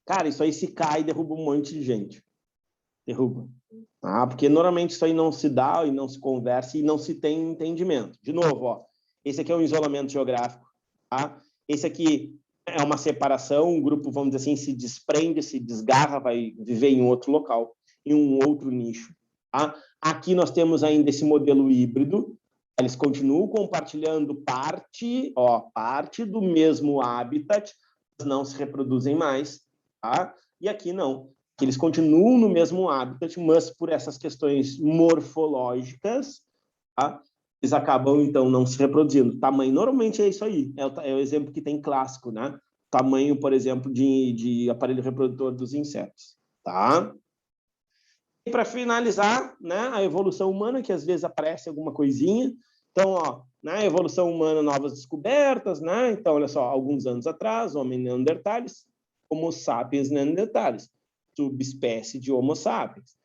Cara, isso aí se cai e derruba um monte de gente. Derruba. Porque normalmente isso aí não se dá e não se conversa e não se tem entendimento. De novo, esse aqui é um isolamento geográfico. Tá? Esse aqui é uma separação, um grupo, vamos dizer assim, se desprende, se desgarra, vai viver em outro local, em um outro nicho. Tá? Aqui nós temos ainda esse modelo híbrido, eles continuam compartilhando parte do mesmo habitat, mas não se reproduzem mais. Tá? E aqui não, que eles continuam no mesmo habitat, mas por essas questões morfológicas, tá? Eles acabam, então, não se reproduzindo. Tamanho, normalmente é isso aí, é o exemplo que tem clássico, né? Tamanho, por exemplo, de aparelho reprodutor dos insetos, tá? E para finalizar, né, a evolução humana, que às vezes aparece alguma coisinha. Então, na evolução humana, novas descobertas, né? Então, olha só, alguns anos atrás, homem neandertales, Homo sapiens neanderthalis, subespécie de Homo sapiens.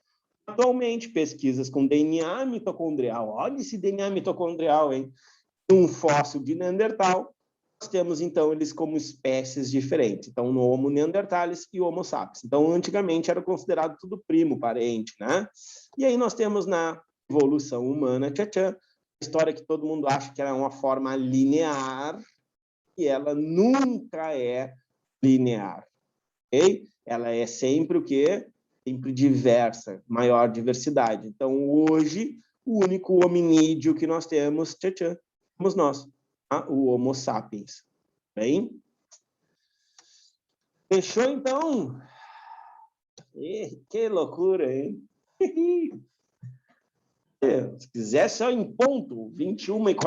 Atualmente, pesquisas com DNA mitocondrial. Olha esse DNA mitocondrial, hein? Um fóssil de Neandertal, nós temos, então, eles como espécies diferentes. Então, no Homo neanderthalis e Homo sapiens. Então, antigamente, era considerado tudo primo, parente, né? E aí nós temos na evolução humana, a história que todo mundo acha que era uma forma linear, e ela nunca é linear. Okay? Ela é sempre o quê? Sempre diversa, maior diversidade. Então, hoje, o único hominídeo que nós temos, somos nós, tá? O Homo sapiens. Bem? Fechou, então? Que loucura, hein? Se quiser, só em ponto, 21h40.